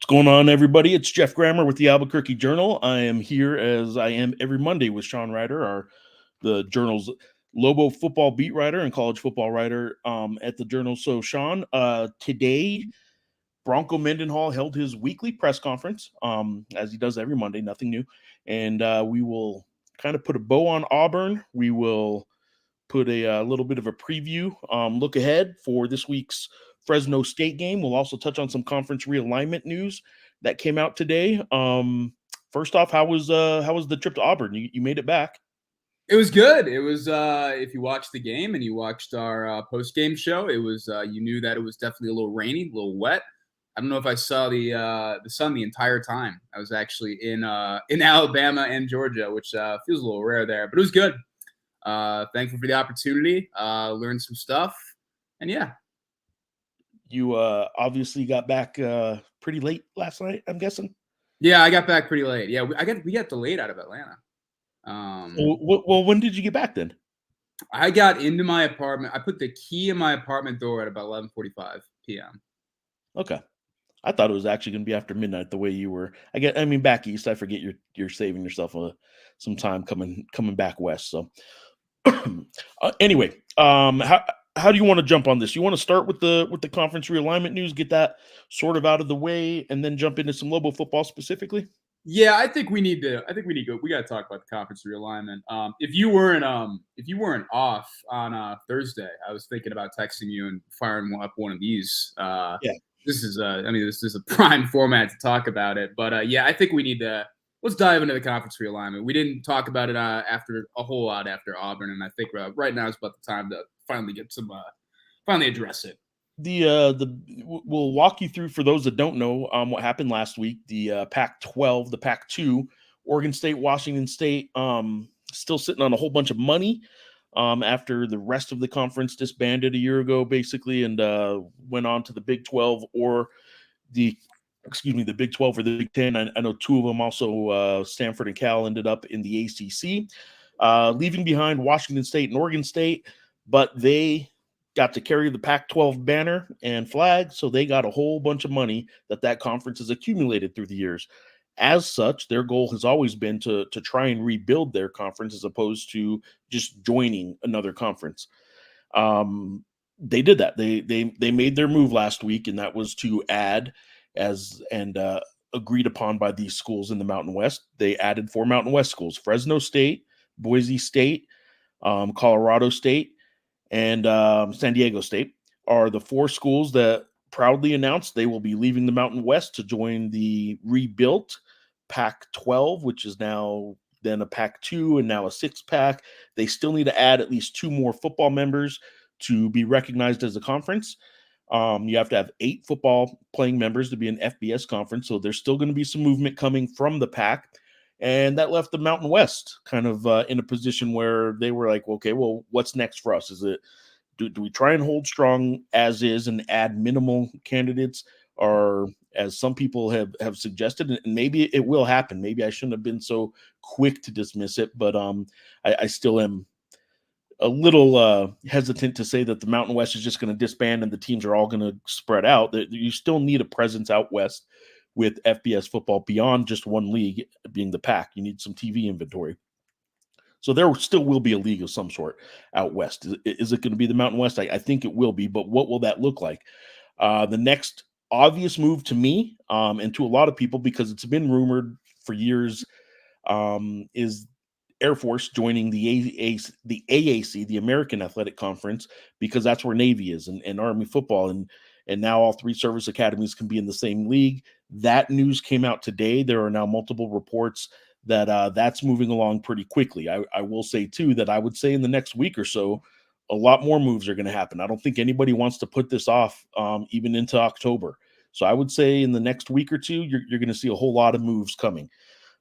What's going on, everybody? It's Geoff Grammer with the Albuquerque Journal. I am here as I am every Monday with Sean Reider, the Journal's Lobo football beat writer and college football writer at the Journal. So, Sean, today Bronco Mendenhall held his weekly press conference, as he does every Monday, nothing new. And we will kind of put a bow on Auburn. We will put a little bit of a preview, look ahead for this week's Fresno State game. We'll also touch on some conference realignment news that came out today. First off, how was the trip to Auburn? You made it back. It was good. It was if you watched the game and you watched our post-game show, it was you knew that it was definitely a little rainy, a little wet. I don't know if I saw the sun the entire time. I was actually in Alabama and Georgia, which feels a little rare there, but it was good. Thankful for the opportunity. Learned some stuff, and yeah. You obviously got back pretty late last night, I'm guessing. Yeah, I got back pretty late. Yeah, we got delayed out of Atlanta. Well, when did you get back then? I got into my apartment. I put the key in my apartment door at about 11:45 p.m. Okay. I thought it was actually going to be after midnight the way you were. I mean, back east, I forget you're saving yourself some time coming back west. So anyway, how do you want to jump on this? You want to start with the conference realignment news, get that sort of out of the way, and then jump into some Lobo football specifically? Yeah, I think we need to. We got to talk about the conference realignment. If you weren't off on Thursday, I was thinking about texting you and firing up one of these. Yeah. This is this is a prime format to talk about it. But yeah, I think we need to. Let's dive into the conference realignment. We didn't talk about it after a whole lot after Auburn, and I think right now is about the time to finally get some finally address it. We'll walk you through, for those that don't know, what happened last week. The Pac-12, the Pac-2, Oregon State, Washington State, still sitting on a whole bunch of money after the rest of the conference disbanded a year ago, basically, and went on to the Big 12 or the Big 12 or the Big 10. I know two of them also, Stanford and Cal, ended up in the ACC, leaving behind Washington State and Oregon State, but they got to carry the Pac-12 banner and flag, so they got a whole bunch of money that conference has accumulated through the years. As such, their goal has always been to try and rebuild their conference as opposed to just joining another conference. They did that. They made their move last week, and that was to add, agreed upon by these schools in the Mountain West. They added 4 Mountain West schools: Fresno State, Boise State, Colorado State, and San Diego State are the 4 schools that proudly announced they will be leaving the Mountain West to join the rebuilt Pac-12, which is now then a Pac-2 and now a 6-pack. They still need to add at least 2 more football members to be recognized as a conference. You have to have 8 football playing members to be an FBS conference, so there's still going to be some movement coming from the Pac. And that left the Mountain West kind of in a position where they were like, okay, well, what's next for us? Is it do we try and hold strong as is and add minimal candidates, or as some people have suggested, and maybe it will happen. Maybe I shouldn't have been so quick to dismiss it, but I still am a little hesitant to say that the Mountain West is just going to disband and the teams are all going to spread out. You still need a presence out west with FBS football beyond just one league being the Pac. You need some TV inventory. So there still will be a league of some sort out west. Is it going to be the Mountain West? I think it will be, but what will that look like? The next obvious move to me, and to a lot of people, because it's been rumored for years, is Air Force joining the AAC, the American Athletic Conference, because that's where Navy is and Army football. And now all 3 service academies can be in the same league. That news came out today. There are now multiple reports that that's moving along pretty quickly. I will say, too, that I would say in the next week or so, a lot more moves are going to happen. I don't think anybody wants to put this off even into October. So I would say in the next week or two, you're going to see a whole lot of moves coming.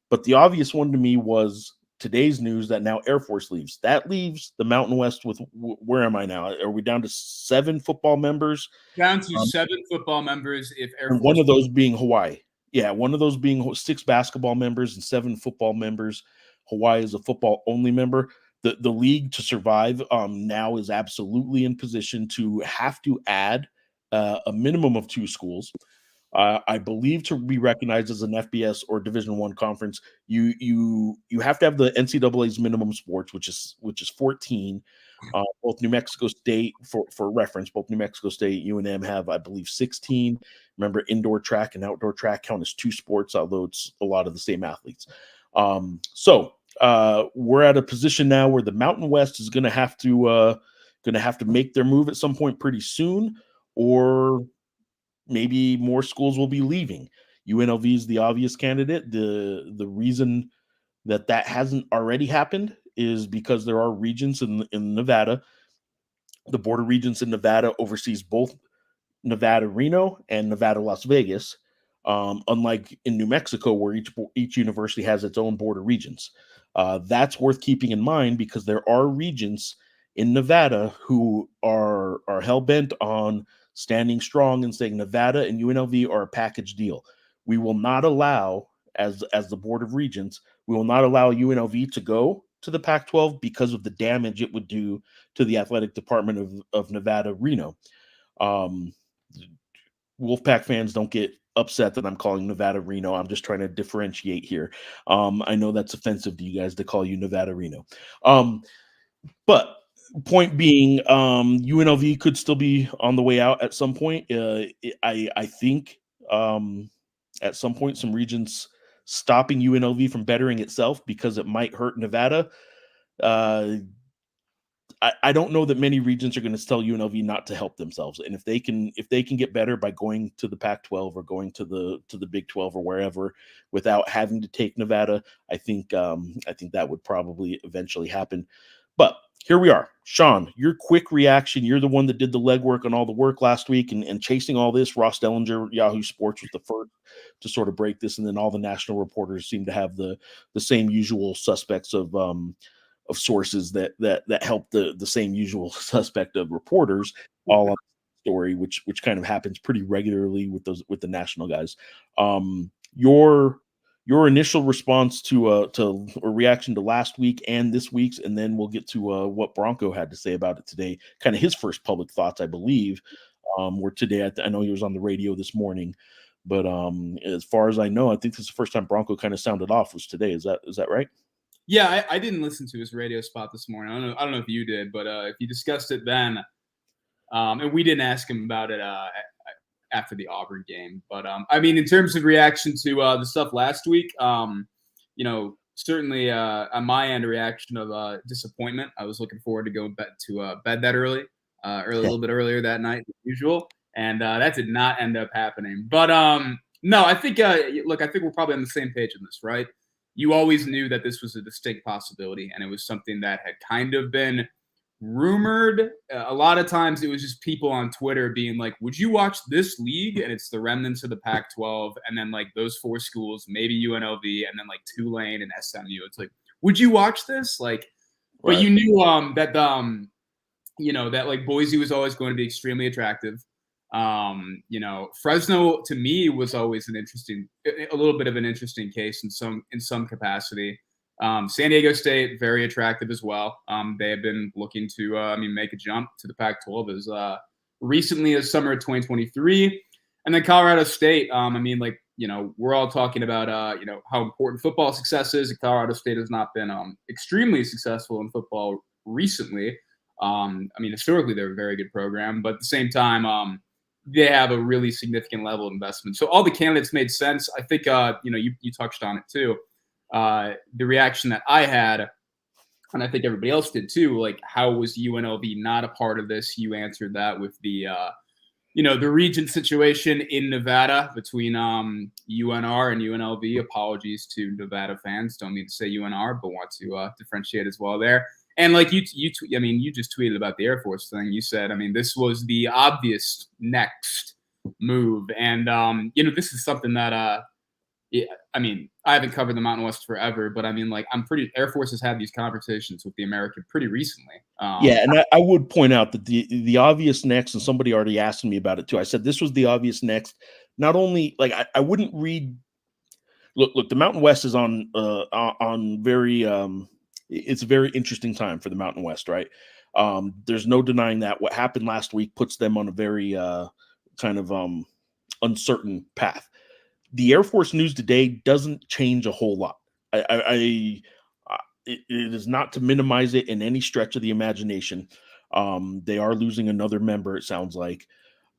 But the obvious one to me was today's news that now Air Force leaves. That leaves the Mountain West with, where am I now? Are we down to 7 football members? Down to 7 football members if Air Force. One of those being Hawaii. Yeah, one of those being 6 basketball members and 7 football members. Hawaii is a football-only member. The league, to survive, now is absolutely in position to have to add a minimum of 2 schools. I believe to be recognized as an FBS or Division I conference, you have to have the NCAA's minimum sports, which is 14. Both New Mexico State, for reference, both New Mexico State, UNM have, I believe, 16. Remember, indoor track and outdoor track count as two sports, although it's a lot of the same athletes. So we're at a position now where the Mountain West is going to have to make their move at some point pretty soon, or maybe more schools will be leaving. UNLV is the obvious candidate. The reason that hasn't already happened is because there are regions in Nevada. The border regions in Nevada oversees both Nevada Reno and Nevada Las Vegas, unlike in New Mexico where each university has its own border regions. That's worth keeping in mind because there are regions in Nevada who are hell-bent on standing strong and saying Nevada and UNLV are a package deal. We will not allow, as the Board of Regents, we will not allow UNLV to go to the Pac-12 because of the damage it would do to the athletic department of Nevada Reno. Wolfpack fans, don't get upset that I'm calling Nevada Reno. I'm just trying to differentiate here. I know that's offensive to you guys to call you Nevada Reno. But point being, UNLV could still be on the way out at some point. I think at some point some regions stopping UNLV from bettering itself because it might hurt Nevada. I don't know that many regions are going to tell UNLV not to help themselves, and if they can get better by going to the Pac-12 or going to the Big 12 or wherever without having to take Nevada, I think that would probably eventually happen. But here we are. Sean, your quick reaction. You're the one that did the legwork on all the work last week and chasing all this. Ross Dellinger, Yahoo Sports, was the first to sort of break this, and then all the national reporters seem to have the same usual suspects of sources that help the same usual suspect of reporters all on the story, which kind of happens pretty regularly with the national guys. Your initial response to a reaction to last week and this week's, and then we'll get to what Bronco had to say about it today. Kind of his first public thoughts, I believe, were today. I know he was on the radio this morning, but as far as I know, I think this is the first time Bronco kind of sounded off was today. Is that right? Yeah, I didn't listen to his radio spot this morning. I don't know if you did, but if you discussed it then, and we didn't ask him about it after the Auburn game. But I mean, in terms of reaction to the stuff last week, certainly on my end, a reaction of disappointment. I was looking forward to going to bed that early, a little bit earlier that night than usual, and that did not end up happening. But no, I think look, I think we're probably on the same page in this, right? You always knew that this was a distinct possibility, and it was something that had kind of been rumored. A lot of times it was just people on Twitter being like, would you watch this league? And it's the remnants of the Pac-12, and then like those four schools, maybe UNLV, and then like Tulane and SMU. It's like, would you watch this? Like, right. But you knew that that like Boise was always going to be extremely attractive. Fresno to me was always a little bit of an interesting case in some capacity. San Diego State, very attractive as well. They have been looking to, make a jump to the Pac-12 as recently as summer of 2023. And then Colorado State, we're all talking about, how important football success is. Colorado State has not been extremely successful in football recently. Historically, they're a very good program, but at the same time, they have a really significant level of investment. So all the candidates made sense. I think, you touched on it too. The reaction that I had, and I think everybody else did too, like how was UNLV not a part of this? You answered that with the, the region situation in Nevada between UNR and UNLV. Apologies to Nevada fans. Don't mean to say UNR, but want to differentiate as well there. And like you just tweeted about the Air Force thing. You said, this was the obvious next move. And, this is something that, I haven't covered the Mountain West forever, but Air Force has had these conversations with the American pretty recently. And I would point out that the obvious next, and somebody already asked me about it too. I said this was the obvious next. Not only like I wouldn't read. Look, the Mountain West is on very. It's a very interesting time for the Mountain West, right? There's no denying that. What happened last week puts them on a very kind of uncertain path. The Air Force news today doesn't change a whole lot. It is not to minimize it in any stretch of the imagination. They are losing another member, it sounds like,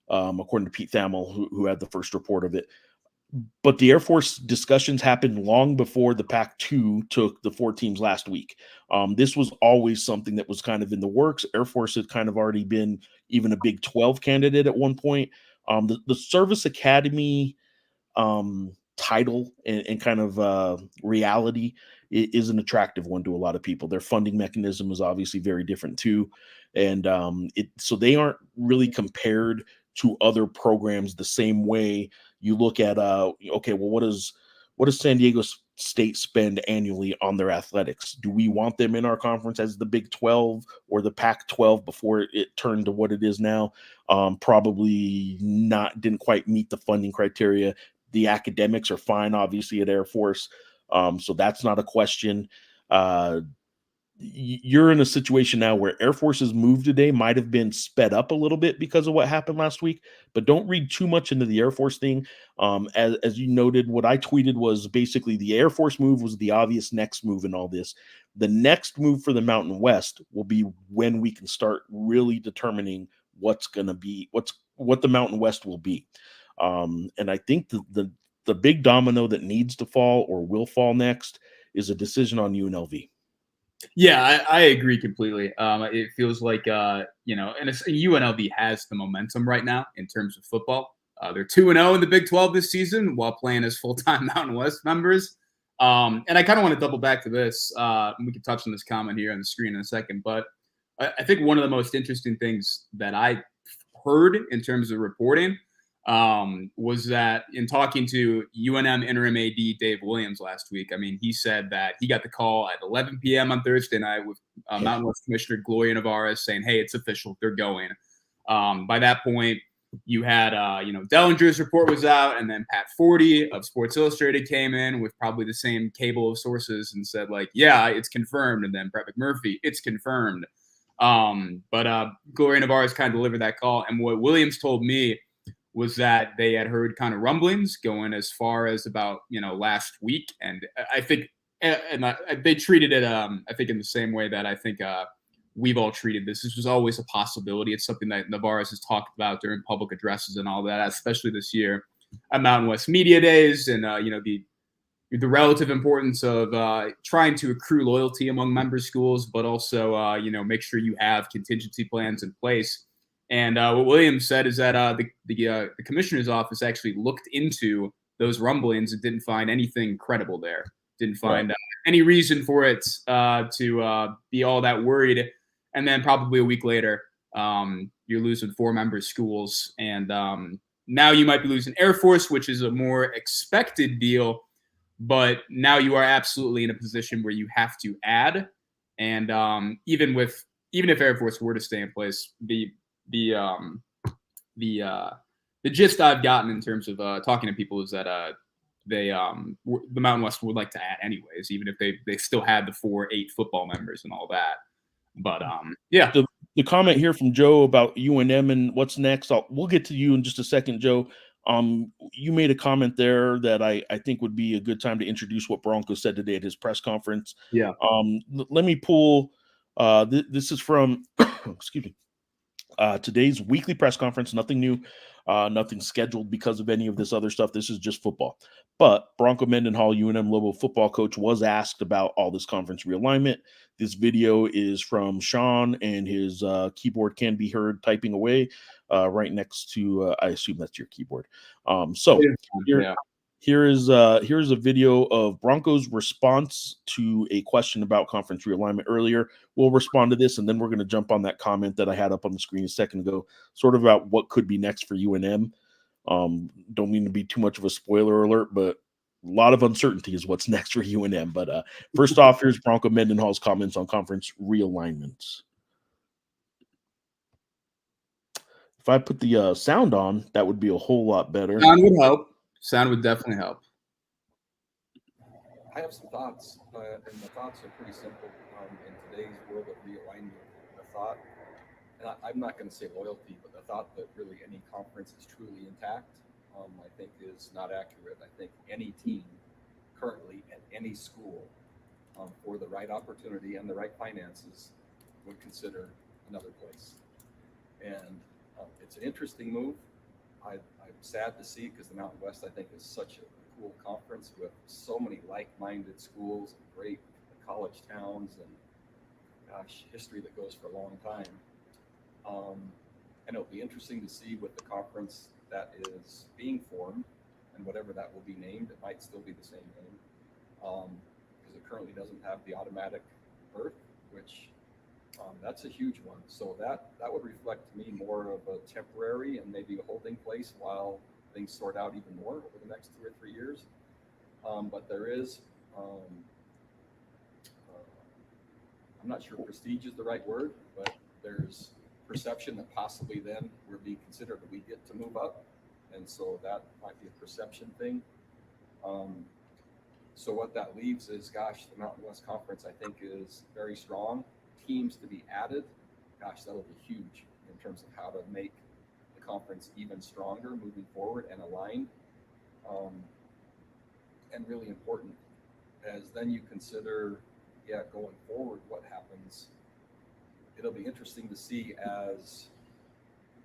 according to Pete Thamel, who had the first report of it. But the Air Force discussions happened long before the Pac-2 took the 4 teams last week. This was always something that was kind of in the works. Air Force had kind of already been even a Big 12 candidate at one point. The Service Academy title and kind of reality is an attractive one to a lot of people. Their funding mechanism is obviously very different too, and so they aren't really compared to other programs the same way. You look at okay, well, what does San Diego State spend annually on their athletics? Do we want them in our conference as the Big 12 or the Pac-12 before it turned to what it is now? Probably not. Didn't quite meet the funding criteria. The academics are fine, obviously, at Air Force. So that's not a question. You're in a situation now where Air Force's move today might have been sped up a little bit because of what happened last week, but don't read too much into the Air Force thing. As you noted, what I tweeted was basically the Air Force move was the obvious next move in all this. The next move for the Mountain West will be when we can start really determining what's going to be, what the Mountain West will be. And I think the big domino that needs to fall or will fall next is a decision on UNLV. Yeah, I agree completely. It feels like and UNLV has the momentum right now in terms of football. They're 2-0 in the Big 12 this season while playing as full-time Mountain West members. And I kind of want to double back to this. We can touch on this comment here on the screen in a second, but I think one of the most interesting things that I heard in terms of reporting was that in talking to UNM interim AD Dave Williams last week, I mean, he said that he got the call at 11 p.m. on Thursday night with Mountain West Commissioner Gloria Navarez saying, hey, it's official. They're going. By that point, you had, Dellinger's report was out, and then Pat Forty of Sports Illustrated came in with probably the same cable of sources and said, like, yeah, it's confirmed. And then Brett McMurphy, it's confirmed. But Gloria Navarez kind of delivered that call. And what Williams told me was that they had heard kind of rumblings going as far as about, last week. And I think they treated it, I think, in the same way that I think we've all treated this. This was always a possibility. It's something that Navarez has talked about during public addresses and all that, especially this year at Mountain West Media Days and, the relative importance of trying to accrue loyalty among member schools, but also, make sure you have contingency plans in place. And what Williams said is that the commissioner's office actually looked into those rumblings and didn't find anything credible there. Didn't find any reason for it to be all that worried. And then probably a week later, you're losing 4 member schools. And now you might be losing Air Force, which is a more expected deal. But now you are absolutely in a position where you have to add. And even if Air Force were to stay in place, the gist I've gotten in terms of talking to people is that the Mountain West would like to add anyways, even if they still had the 4-8 football members and all that. But yeah. The comment here from Joe about UNM and what's next, we'll get to you in just a second, Joe. You made a comment there that I think would be a good time to introduce what Bronco said today at his press conference. Yeah. Let me pull. This is from excuse me. Today's weekly press conference. Nothing new, nothing scheduled because of any of this other stuff. This is just football. But Bronco Mendenhall, UNM Lobo football coach, was asked about all this conference realignment. This video is from Sean, and his keyboard can be heard typing away right next to, I assume that's your keyboard. Here's a video of Bronco's response to a question about conference realignment earlier. We'll respond to this, and then we're going to jump on that comment that I had up on the screen a second ago, sort of about what could be next for UNM. Don't mean to be too much of a spoiler alert, but a lot of uncertainty is what's next for UNM. But first off, here's Bronco Mendenhall's comments on conference realignments. If I put the sound on, that would be a whole lot better. Sound would help. Sound would definitely help. I have some thoughts, and the thoughts are pretty simple. In today's world of realignment, the thought, and I'm not going to say loyalty, but the thought that really any conference is truly intact I think is not accurate. I think any team currently at any school, for the right opportunity and the right finances, would consider another place. And it's an interesting move. I'm sad to see, because the Mountain West, I think, is such a cool conference with so many like-minded schools and great college towns, and gosh, history that goes for a long time. And it'll be interesting to see with the conference that is being formed, and whatever that will be named, it might still be the same name, because it currently doesn't have the automatic berth, which that's a huge one. So that would reflect to me more of a temporary and maybe a holding place while things sort out even more over the next 2 or 3 years. But there is, I'm not sure prestige is the right word, but there's perception that possibly then we're being considered that we get to move up. And so that might be a perception thing. So what that leaves is, gosh, the Mountain West Conference, I think, is very strong. Teams to be added, gosh, that'll be huge in terms of how to make the conference even stronger moving forward and aligned. And really important, as then you consider, going forward, what happens. It'll be interesting to see as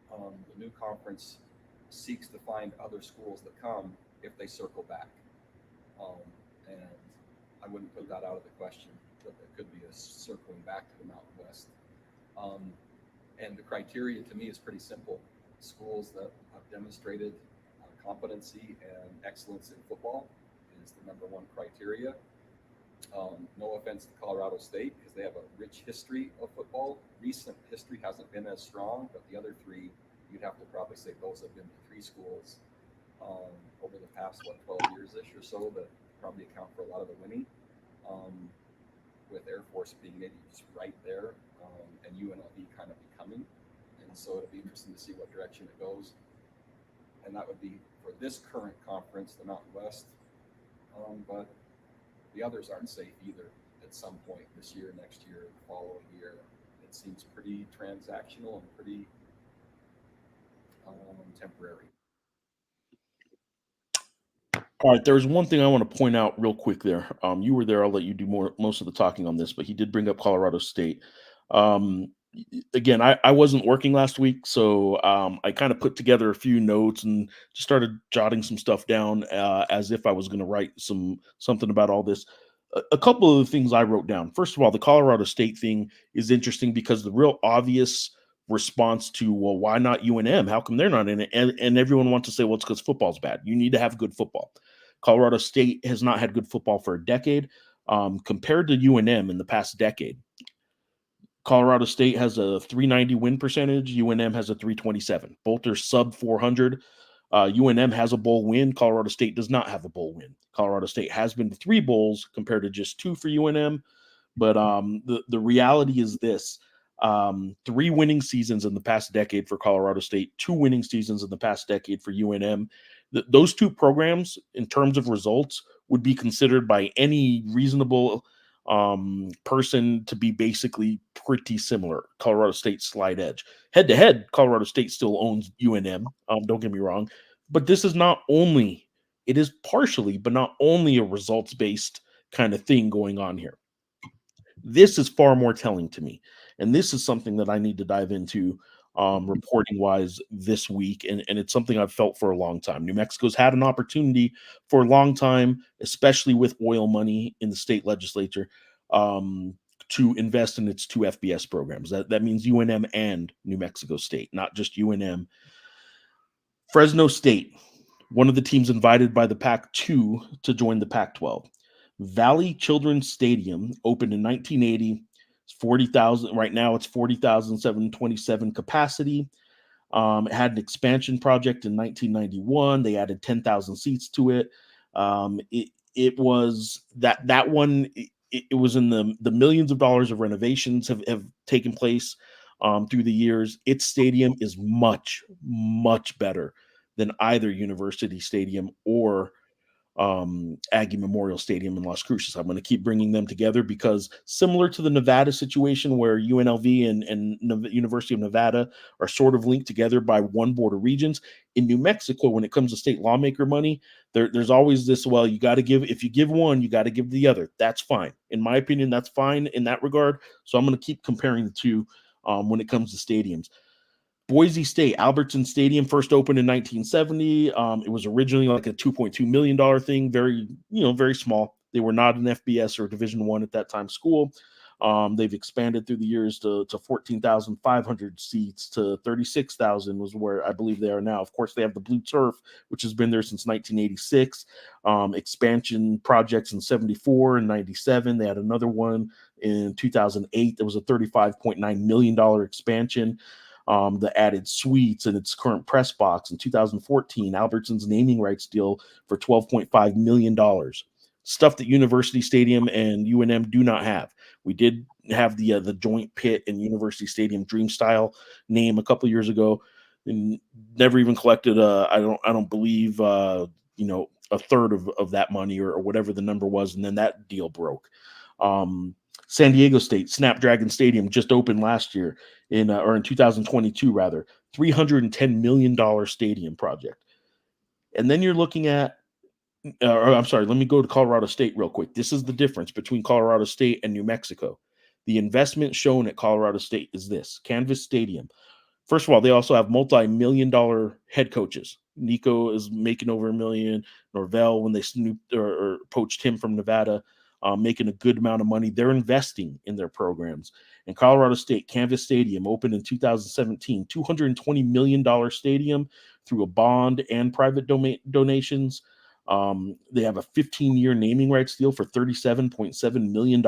the new conference seeks to find other schools that come, if they circle back. And I wouldn't put that out of the question, that there could be a circling back to the Mountain West. And the criteria to me is pretty simple. Schools that have demonstrated competency and excellence in football is the number one criteria. No offense to Colorado State, because they have a rich history of football. Recent history hasn't been as strong, but the other three, you'd have to probably say those have been the three schools over the past, 12 years-ish or so, that probably account for a lot of the winning, with Air Force being maybe just right there, and UNLV kind of becoming. And so it'll be interesting to see what direction it goes. And that would be for this current conference, the Mountain West. But the others aren't safe either at some point this year, next year, the following year. It seems pretty transactional and pretty temporary. All right, there's one thing I want to point out real quick there. You were there. I'll let you do most of the talking on this, but he did bring up Colorado State. Again, I wasn't working last week, so I kind of put together a few notes and just started jotting some stuff down as if I was going to write something about all this. A couple of the things I wrote down. First of all, the Colorado State thing is interesting because the real obvious response to, well, why not UNM? How come they're not in it? And everyone wants to say, well, it's because football's bad. You need to have good football. Colorado State has not had good football for a decade. Compared to UNM in the past decade, Colorado State has a 390 win percentage. UNM has a 327. Both are sub 400. UNM has a bowl win. Colorado State does not have a bowl win. Colorado State has been to 3 bowls compared to just 2 for UNM. But the reality is this. 3 winning seasons in the past decade for Colorado State, 2 winning seasons in the past decade for UNM. Those 2 programs, in terms of results, would be considered by any reasonable person to be basically pretty similar. Colorado State slight edge. Head to head, Colorado State still owns UNM. Don't get me wrong. But this is not only, it is partially, but not only a results based kind of thing going on here. This is far more telling to me. And this is something that I need to dive into reporting wise this week. And it's something I've felt for a long time. New Mexico's had an opportunity for a long time, especially with oil money in the state legislature, to invest in its 2 FBS programs. That means UNM and New Mexico State, not just UNM. Fresno State, one of the teams invited by the Pac-2 to join the Pac-12. Valley Children's Stadium opened in 1980. It's 40,000. Right now it's 40,727 capacity. It had an expansion project in 1991. They added 10,000 seats to it. It was that one. It was in the millions of dollars of renovations have taken place through the years. Its stadium is much, much better than either University Stadium or Aggie Memorial Stadium in Las Cruces. I'm going to keep bringing them together because similar to the Nevada situation where UNLV and University of Nevada are sort of linked together by one board of regents, in New Mexico, when it comes to state lawmaker money, there's always this, well, you got to give, if you give one, you got to give the other. That's fine. In my opinion, that's fine in that regard. So I'm going to keep comparing the two when it comes to stadiums. Boise State, Albertson Stadium first opened in 1970. It was originally like a $2.2 million thing, very small. They were not an FBS or Division I at that time school. They've expanded through the years to 14,500 seats to 36,000 was where I believe they are now. Of course, they have the blue turf, which has been there since 1986. Expansion projects in 74 and 97. They had another one in 2008. There was a $35.9 million expansion. The added suites and its current press box. In 2014, Albertson's naming rights deal for $12.5 million. Stuff that University Stadium and UNM do not have. We did have the joint pit and University Stadium Dream Style name a couple years ago, and never even collected. I don't believe a third of that money or whatever the number was, and then that deal broke. San Diego State Snapdragon Stadium just opened last year in 2022 rather, $310 million stadium project. And then you're looking at, I'm sorry, let me go to Colorado State real quick. This is the difference between Colorado State and New Mexico. The investment shown at Colorado State is this: Canvas Stadium. First of all, they also have multi-million-dollar head coaches. Nico is making over $1 million. Norvell, when they snooped or poached him from Nevada, making a good amount of money. They're investing in their programs. And Colorado State, Canvas Stadium opened in 2017, $220 million stadium through a bond and private donations. They have a 15-year naming rights deal for $37.7 million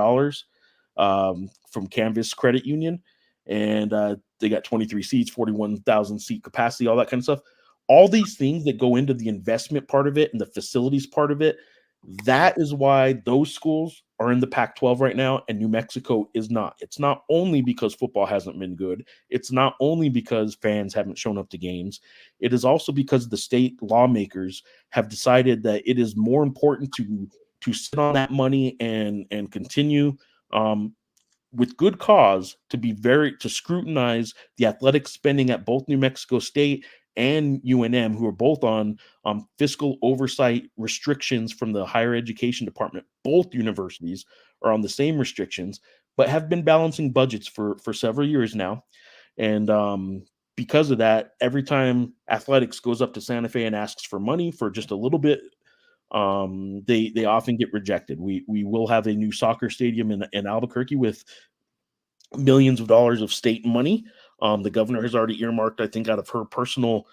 from Canvas Credit Union. And they got 23 seats, 41,000 seat capacity, all that kind of stuff. All these things that go into the investment part of it and the facilities part of it, that is why those schools are in the Pac-12 right now and New Mexico is not. It's not only because football hasn't been good. It's not only because fans haven't shown up to games. It is also because the state lawmakers have decided that it is more important to sit on that money and continue with good cause to scrutinize the athletic spending at both New Mexico State and UNM, who are both on fiscal oversight restrictions from the higher education department. Both universities are on the same restrictions, but have been balancing budgets for several years now. And because of that, every time athletics goes up to Santa Fe and asks for money for just a little bit, they often get rejected. We will have a new soccer stadium in Albuquerque with millions of dollars of state money. The governor has already earmarked, I think, out of her personal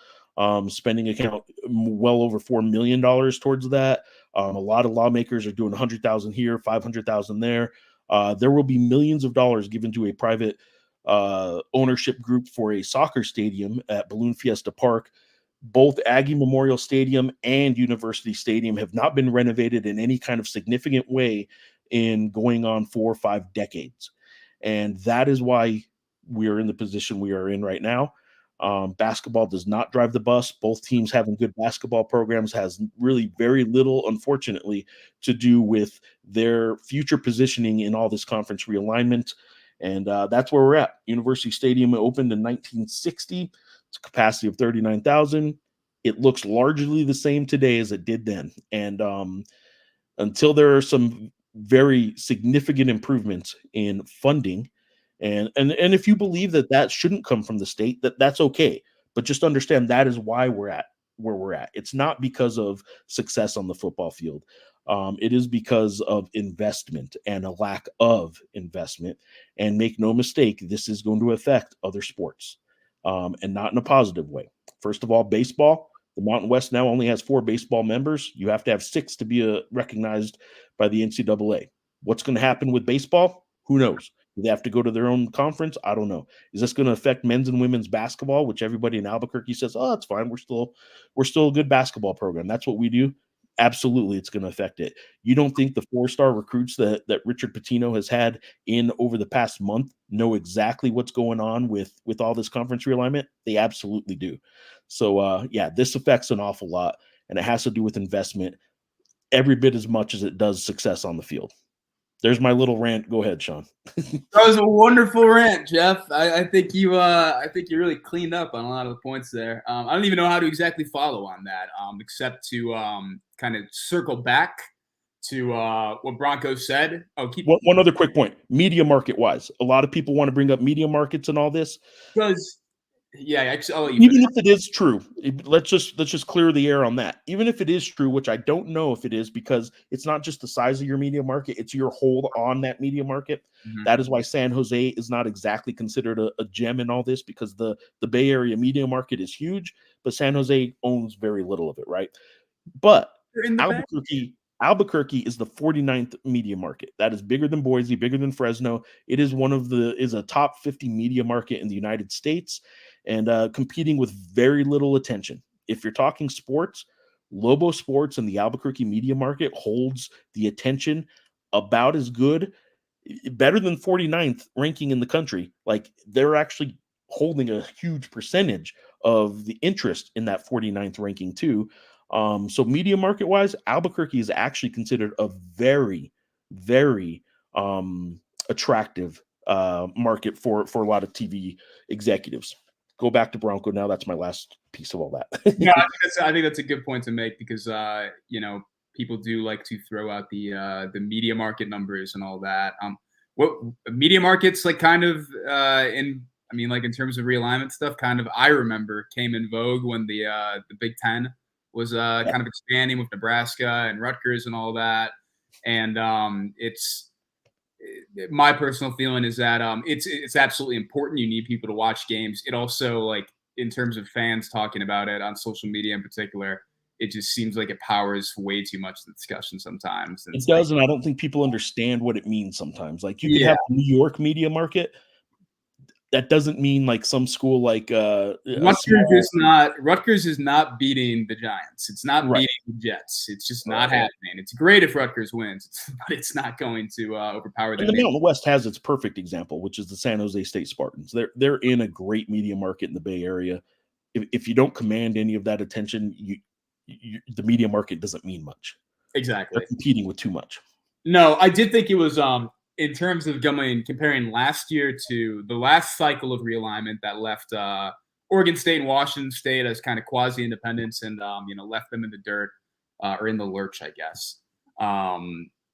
spending account, well over $4 million towards that. A lot of lawmakers are doing 100,000 here, 500,000 there. There will be millions of dollars given to a private ownership group for a soccer stadium at Balloon Fiesta Park. Both Aggie Memorial Stadium and University Stadium have not been renovated in any kind of significant way in going on 4 or 5 decades. And that is why we are in the position we are in right now. Basketball does not drive the bus. Both teams having good basketball programs has really very little, unfortunately, to do with their future positioning in all this conference realignment. And that's where we're at. University Stadium opened in 1960. It's a capacity of 39,000. It looks largely the same today as it did then. And until there are some very significant improvements in funding, and if you believe that shouldn't come from the state, that's okay. But just understand that is why we're at where we're at. It's not because of success on the football field. It is because of investment and a lack of investment. And make no mistake, this is going to affect other sports, and not in a positive way. First of all, baseball. The Mountain West now only has 4 baseball members. You have to have 6 to be recognized by the NCAA. What's going to happen with baseball? Who knows? Do they have to go to their own conference? I don't know. Is this going to affect men's and women's basketball, which everybody in Albuquerque says, oh, that's fine. We're still a good basketball program. That's what we do. Absolutely, it's going to affect it. You don't think the 4-star recruits that Richard Pitino has had in over the past month know exactly what's going on with all this conference realignment? They absolutely do. So, this affects an awful lot, and it has to do with investment. every bit as much as it does success on the field. There's my little rant. Go ahead, Sean. That was a wonderful rant, Geoff. I think you really cleaned up on a lot of the points there. I don't even know how to exactly follow on that, except to kind of circle back to what Bronco said. One other quick point. Media market wise, a lot of people want to bring up media markets and all this. Because actually, even if it is true, let's just clear the air on that. Even if it is true, which I don't know if it is, because it's not just the size of your media market, it's your hold on that media market. Mm-hmm. That is why San Jose is not exactly considered a gem in all this, because the Bay Area media market is huge, but San Jose owns very little of it, right? But Albuquerque is the 49th media market. That is bigger than Boise, bigger than Fresno. It is is a top 50 media market in the United States, and competing with very little attention. If you're talking sports, Lobo Sports and the Albuquerque media market holds the attention about as good, better than 49th ranking in the country. Like, they're actually holding a huge percentage of the interest in that 49th ranking too. So media market wise, Albuquerque is actually considered a very, very attractive market for a lot of TV executives. Go back to Bronco now. That's my last piece of all that. No, I think that's a good point to make, because people do like to throw out the media market numbers and all that. What media markets like kind of in terms of realignment stuff, kind of I remember came in vogue when the Big Ten was kind of expanding with Nebraska and Rutgers and all that. And my personal feeling is that it's absolutely important. You need people to watch games. It also, like, in terms of fans talking about it on social media in particular, it just seems like it powers way too much the discussion sometimes. And it does, and I don't think people understand what it means sometimes. Like, you can have the New York media market. That doesn't mean like some school like Rutgers is not beating the Giants. It's not beating the Jets. It's just not happening. It's great if Rutgers wins, but it's not going to overpower them. And the Mountain West has its perfect example, which is the San Jose State Spartans. They're in a great media market in the Bay Area. If you don't command any of that attention, the media market doesn't mean much. Exactly. They're competing with too much. No, I did think it was in terms of comparing last year to the last cycle of realignment that left Oregon State and Washington State as kind of quasi-independents and left them in the dirt or in the lurch, I guess.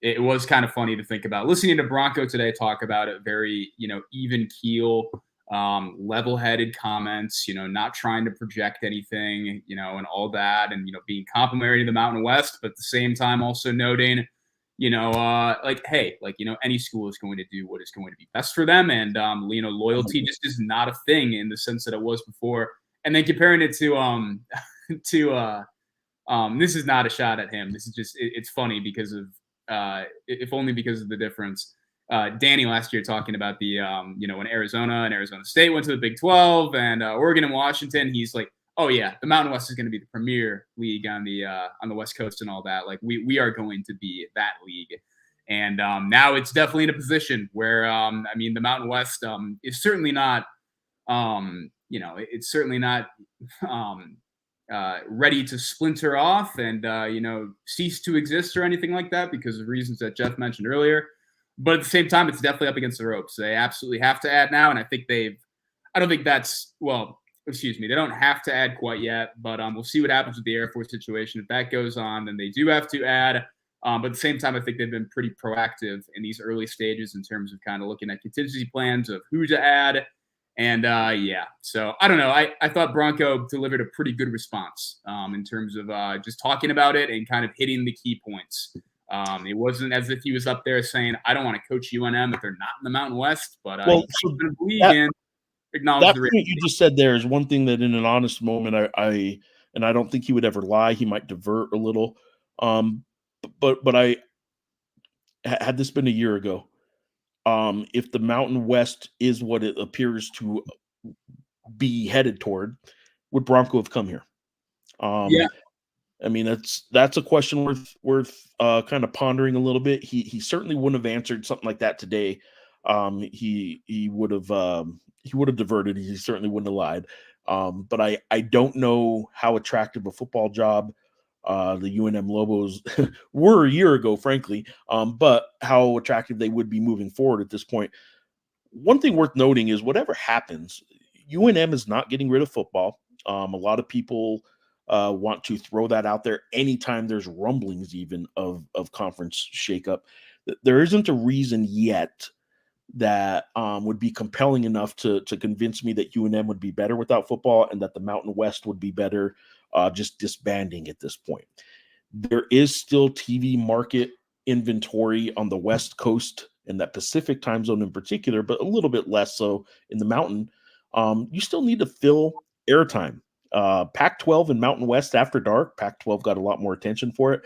It was kind of funny to think about. Listening to Bronco today talk about it, very even keel, level-headed comments. Not trying to project anything, and all that, and being complimentary to the Mountain West, but at the same time also noting, any school is going to do what is going to be best for them. And, loyalty just is not a thing in the sense that it was before. And then comparing it to this is not a shot at him. This is just, it's funny because of, if only because of the difference. Danny last year talking about the, when Arizona and Arizona State went to the Big 12 and Oregon and Washington, he's like, oh yeah, the Mountain West is going to be the premier league on the West Coast and all that. Like we are going to be that league. And now it's definitely in a position where, the Mountain West is certainly not, it's certainly not ready to splinter off and, cease to exist or anything like that because of reasons that Geoff mentioned earlier. But at the same time, it's definitely up against the ropes. They absolutely have to add now. And I think they don't have to add quite yet, but we'll see what happens with the Air Force situation. If that goes on, then they do have to add. But at the same time, I think they've been pretty proactive in these early stages in terms of kind of looking at contingency plans of who to add. And so I don't know. I thought Bronco delivered a pretty good response in terms of just talking about it and kind of hitting the key points. It wasn't as if he was up there saying, I don't want to coach UNM if they're not in the Mountain West, but that point you just said there is one thing that in an honest moment, I don't think he would ever lie. He might divert a little. But I had this been a year ago, if the Mountain West is what it appears to be headed toward, would Bronco have come here? That's a question worth kind of pondering a little bit. He certainly wouldn't have answered something like that today. He would have diverted. He certainly wouldn't have lied. But I don't know how attractive a football job The UNM Lobos were a year ago, frankly, but how attractive they would be moving forward at this point. One thing worth noting is whatever happens, UNM is not getting rid of football. A lot of people want to throw that out there anytime there's rumblings even of conference shakeup. There isn't a reason yet that would be compelling enough to convince me that UNM would be better without football and that the Mountain West would be better just disbanding at this point. There is still TV market inventory on the West Coast and that Pacific time zone in particular, but a little bit less so in the Mountain. You still need to fill airtime. Pac-12 and Mountain West after dark, Pac-12 got a lot more attention for it,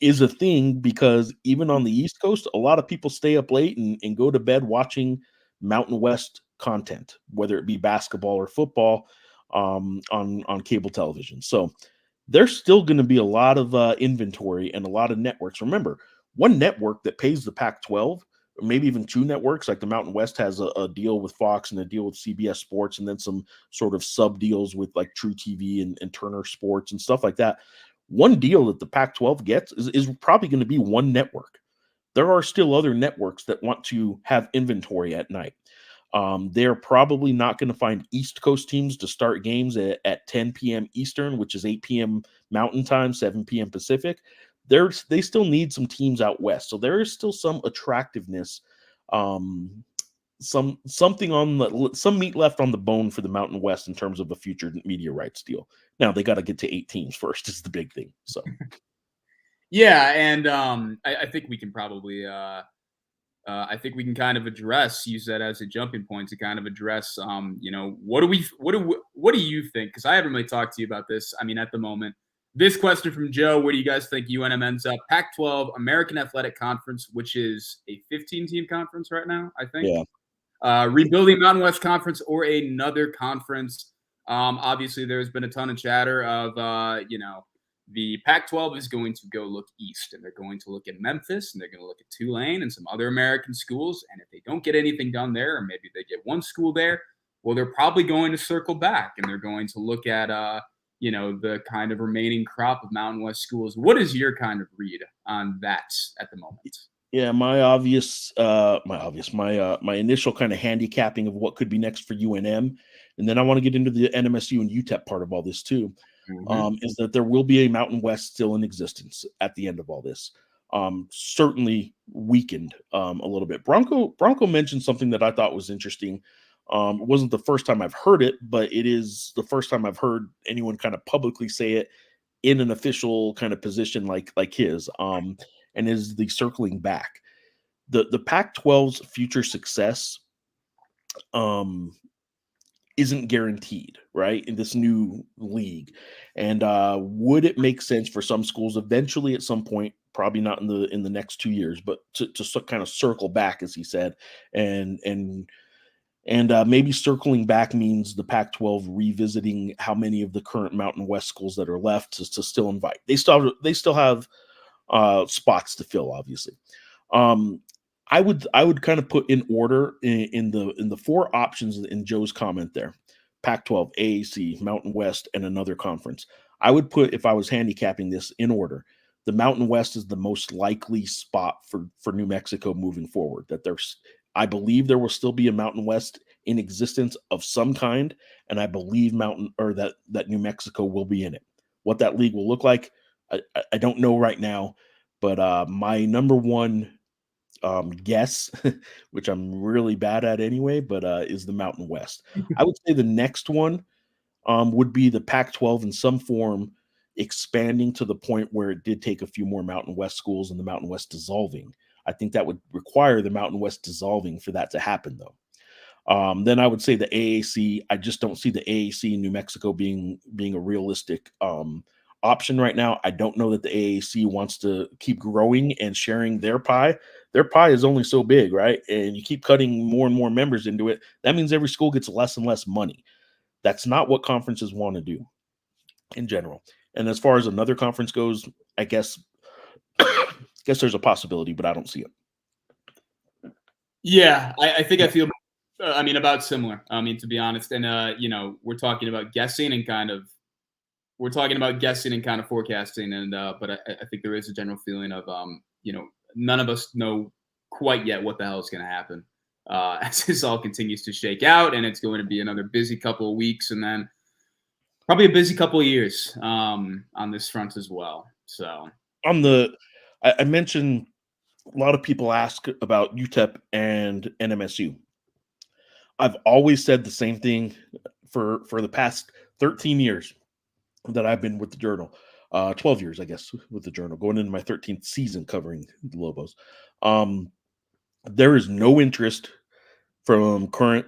is a thing because even on the East Coast, a lot of people stay up late and go to bed watching Mountain West content, whether it be basketball or football, on cable television. So there's still going to be a lot of inventory and a lot of networks. Remember, one network that pays the Pac-12, or maybe even two networks, like the Mountain West has a deal with Fox and a deal with CBS Sports, and then some sort of sub deals with like True TV and Turner Sports and stuff like that. One deal that the Pac-12 gets is probably going to be one network. There are still other networks that want to have inventory at night. They're probably not going to find East Coast teams to start games at 10 p.m. Eastern, which is 8 p.m. Mountain Time, 7 p.m. Pacific. They still need some teams out West. So there is still some attractiveness, something on some meat left on the bone for the Mountain West in terms of a future media rights deal. Now they got to get to 8 teams first is the big thing. So yeah, and I think we can probably I think we can kind of use that as a jumping point to kind of address what do you think? Because I haven't really talked to you about this. I mean, at the moment, this question from Joe: where do you guys think UNM ends up? Pac-12, American Athletic Conference, which is a 15-team conference right now, I think. yeah. Rebuilding Mountain West Conference or another conference. Obviously, there's been a ton of chatter of, the Pac-12 is going to go look east, and they're going to look at Memphis, and they're going to look at Tulane and some other American schools. And if they don't get anything done there, or maybe they get one school there, well, they're probably going to circle back, and they're going to look at, the kind of remaining crop of Mountain West schools. What is your kind of read on that at the moment? Yeah, my initial kind of handicapping of what could be next for UNM, and then I want to get into the NMSU and UTEP part of all this too, is that there will be a Mountain West still in existence at the end of all this. Certainly weakened a little bit. Bronco mentioned something that I thought was interesting. It wasn't the first time I've heard it, but it is the first time I've heard anyone kind of publicly say it in an official kind of position like his. And is the circling back. The Pac-12's future success isn't guaranteed, right, in this new league. And would it make sense for some schools eventually at some point, probably not in the next 2 years, but to kind of circle back, as he said, and maybe circling back means the Pac-12 revisiting how many of the current Mountain West schools that are left to still invite. They still have spots to fill, obviously. I would kind of put in order in the four options in Joe's comment there: Pac-12, AAC, Mountain West, and another conference. I would put, if I was handicapping this in order, the Mountain West is the most likely spot for New Mexico moving forward. I believe there will still be a Mountain West in existence of some kind, and I believe that New Mexico will be in it. What that league will look like, I don't know right now, but my number one guess, which I'm really bad at anyway, but is the Mountain West. I would say the next one would be the Pac-12 in some form, expanding to the point where it did take a few more Mountain West schools and the Mountain West dissolving. I think that would require the Mountain West dissolving for that to happen, though. Then I would say the AAC. I just don't see the AAC in New Mexico being a realistic option right now. I don't know that the AAC wants to keep growing and sharing their pie. Their pie is only so big, right? And you keep cutting more and more members into it. That means every school gets less and less money. That's not what conferences want to do in general. And as far as another conference goes, I guess there's a possibility, but I don't see it. Yeah, I think I feel, about similar. To be honest, and we're talking about guessing and kind of we're talking about guessing and kind of forecasting, and but I think there is a general feeling of none of us know quite yet what the hell is going to happen as this all continues to shake out, and it's going to be another busy couple of weeks, and then probably a busy couple of years on this front as well. So I mentioned a lot of people ask about UTEP and NMSU. I've always said the same thing for the past 13 years that I've been with the Journal. 12 years, I guess, with the Journal, going into my 13th season covering the Lobos. There is no interest from current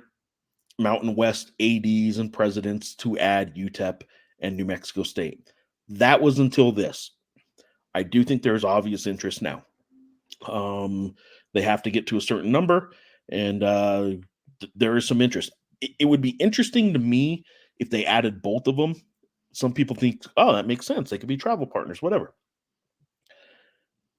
Mountain West ADs and presidents to add UTEP and New Mexico State. That was until this. I do think there's obvious interest now. They have to get to a certain number, and there is some interest. It would be interesting to me if they added both of them. Some people think, oh, that makes sense. They could be travel partners, whatever.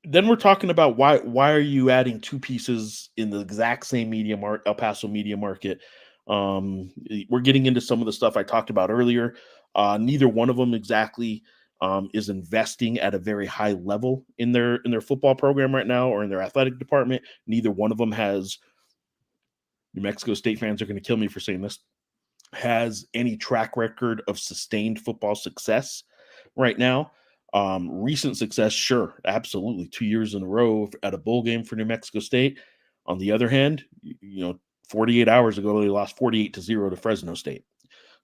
Then we're talking about why are you adding two pieces in the exact same media market, El Paso media market? We're getting into some of the stuff I talked about earlier. Neither one of them exactly is investing at a very high level in their football program right now or in their athletic department. Neither one of them has, New Mexico State fans are going to kill me for saying this, has any track record of sustained football success right now. Recent success, sure, absolutely. 2 years in a row at a bowl game for New Mexico State. On the other hand, 48 hours ago, they lost 48-0 to Fresno State.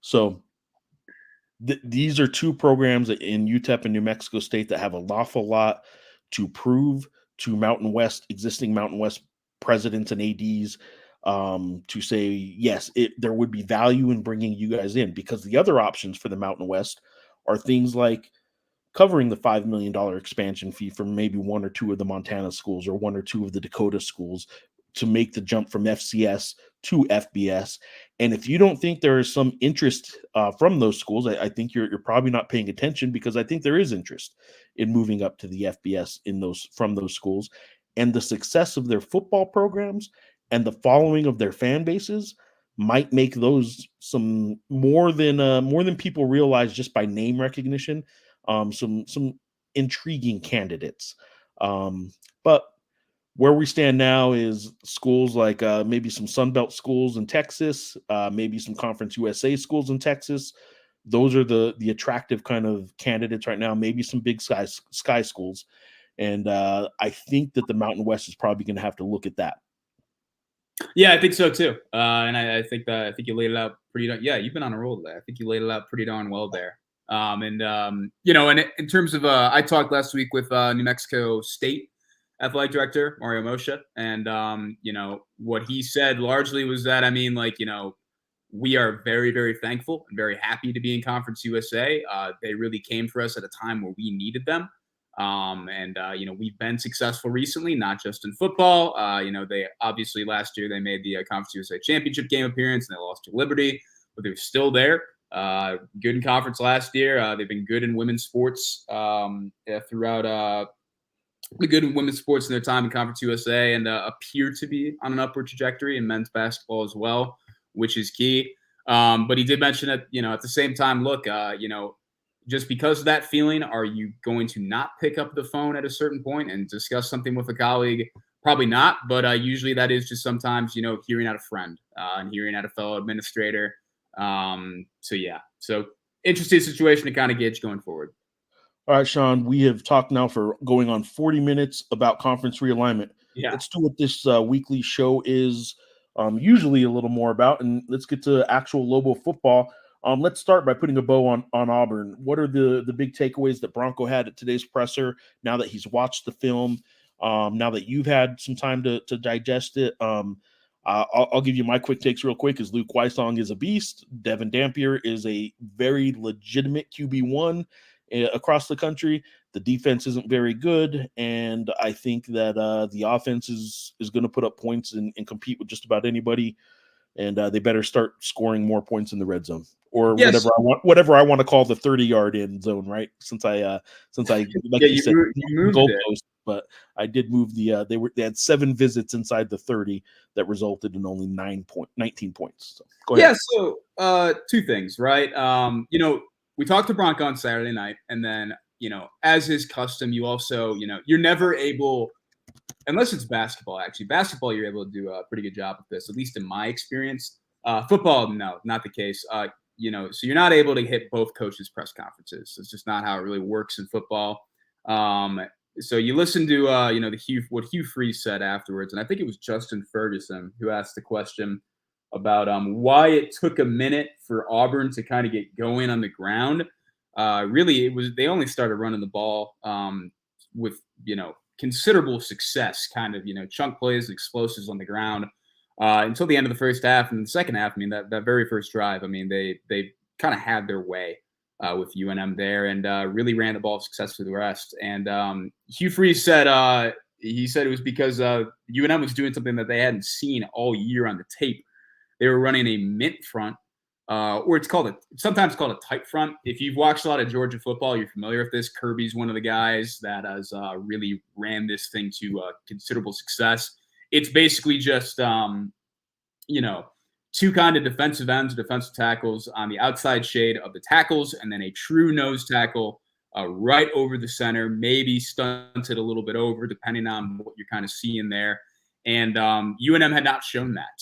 So these are two programs in UTEP and New Mexico State that have an awful lot to prove to existing Mountain West presidents and ADs to say, yes, there would be value in bringing you guys in, because the other options for the Mountain West are things like covering the $5 million expansion fee for maybe one or two of the Montana schools or one or two of the Dakota schools to make the jump from FCS to FBS. And if you don't think there is some interest from those schools, I think you're probably not paying attention, because I think there is interest in moving up to the FBS from those schools, and the success of their football programs and the following of their fan bases might make those some more than people realize just by name recognition. Some intriguing candidates. But where we stand now is schools like maybe some Sunbelt schools in Texas, maybe some Conference USA schools in Texas. Those are the attractive kind of candidates right now. Maybe some big sky schools. And I think that the Mountain West is probably going to have to look at that. Yeah, I think so too. And I think you laid it out pretty. Yeah, you've been on a roll today. I think you laid it out pretty darn well there. And in terms of, I talked last week with New Mexico State athletic director Mario Moshe, and what he said largely was that, we are very, very thankful and very happy to be in Conference USA. They really came for us at a time where we needed them. We've been successful recently, not just in football. They obviously last year they made the Conference USA championship game appearance and they lost to Liberty, but they're still there. Good in conference last year. They've been good in women's sports throughout. Good in women's sports in their time in Conference USA, and appear to be on an upward trajectory in men's basketball as well, which is key. But he did mention that, at the same time, look, just because of that feeling, are you going to not pick up the phone at a certain point and discuss something with a colleague? Probably not, but usually that is just sometimes, hearing out a friend and hearing out a fellow administrator. So interesting situation to kind of gauge going forward. All right, Sean, we have talked now for going on 40 minutes about conference realignment. Yeah. Let's do what this weekly show is usually a little more about, and let's get to actual Lobo football. Let's start by putting a bow on Auburn. What are the big takeaways that Bronco had at today's presser now that he's watched the film, now that you've had some time to digest it? I'll give you my quick takes real quick. Is Luke Weissong is a beast. Devin Dampier is a very legitimate QB1 across the country. The defense isn't very good, and I think that the offense is going to put up points and compete with just about anybody. And they better start scoring more points in the red zone, or whatever I want to call the 30-yard end zone, right? Since I like you said, moved goalpost, but I did move the they had 7 visits inside the 30 that resulted in only 19 points. So go ahead. Yeah. So 2 things, right? we talked to Bronco on Saturday night, and then, as is custom, you also, you're never able, unless it's basketball, actually. Basketball, you're able to do a pretty good job of this, at least in my experience. Football, no, not the case. So you're not able to hit both coaches' press conferences. It's just not how it really works in football. So you listen to, what Hugh Freeze said afterwards, and I think it was Justin Ferguson who asked the question about why it took a minute for Auburn to kind of get going on the ground. Really, they only started running the ball with, considerable success, kind of, chunk plays, explosives on the ground until the end of the first half. And the second half, I mean, that very first drive, I mean, they kind of had their way with UNM there and really ran the ball successfully the rest. And Hugh Freeze said, it was because UNM was doing something that they hadn't seen all year on the tape. They were running a mint front, or it's sometimes called a tight front. If you've watched a lot of Georgia football, you're familiar with this. Kirby's one of the guys that has really ran this thing to considerable success. It's basically just, two kind of defensive ends, defensive tackles on the outside shade of the tackles, and then a true nose tackle right over the center, maybe stunted a little bit over, depending on what you're kind of seeing there. And UNM had not shown that.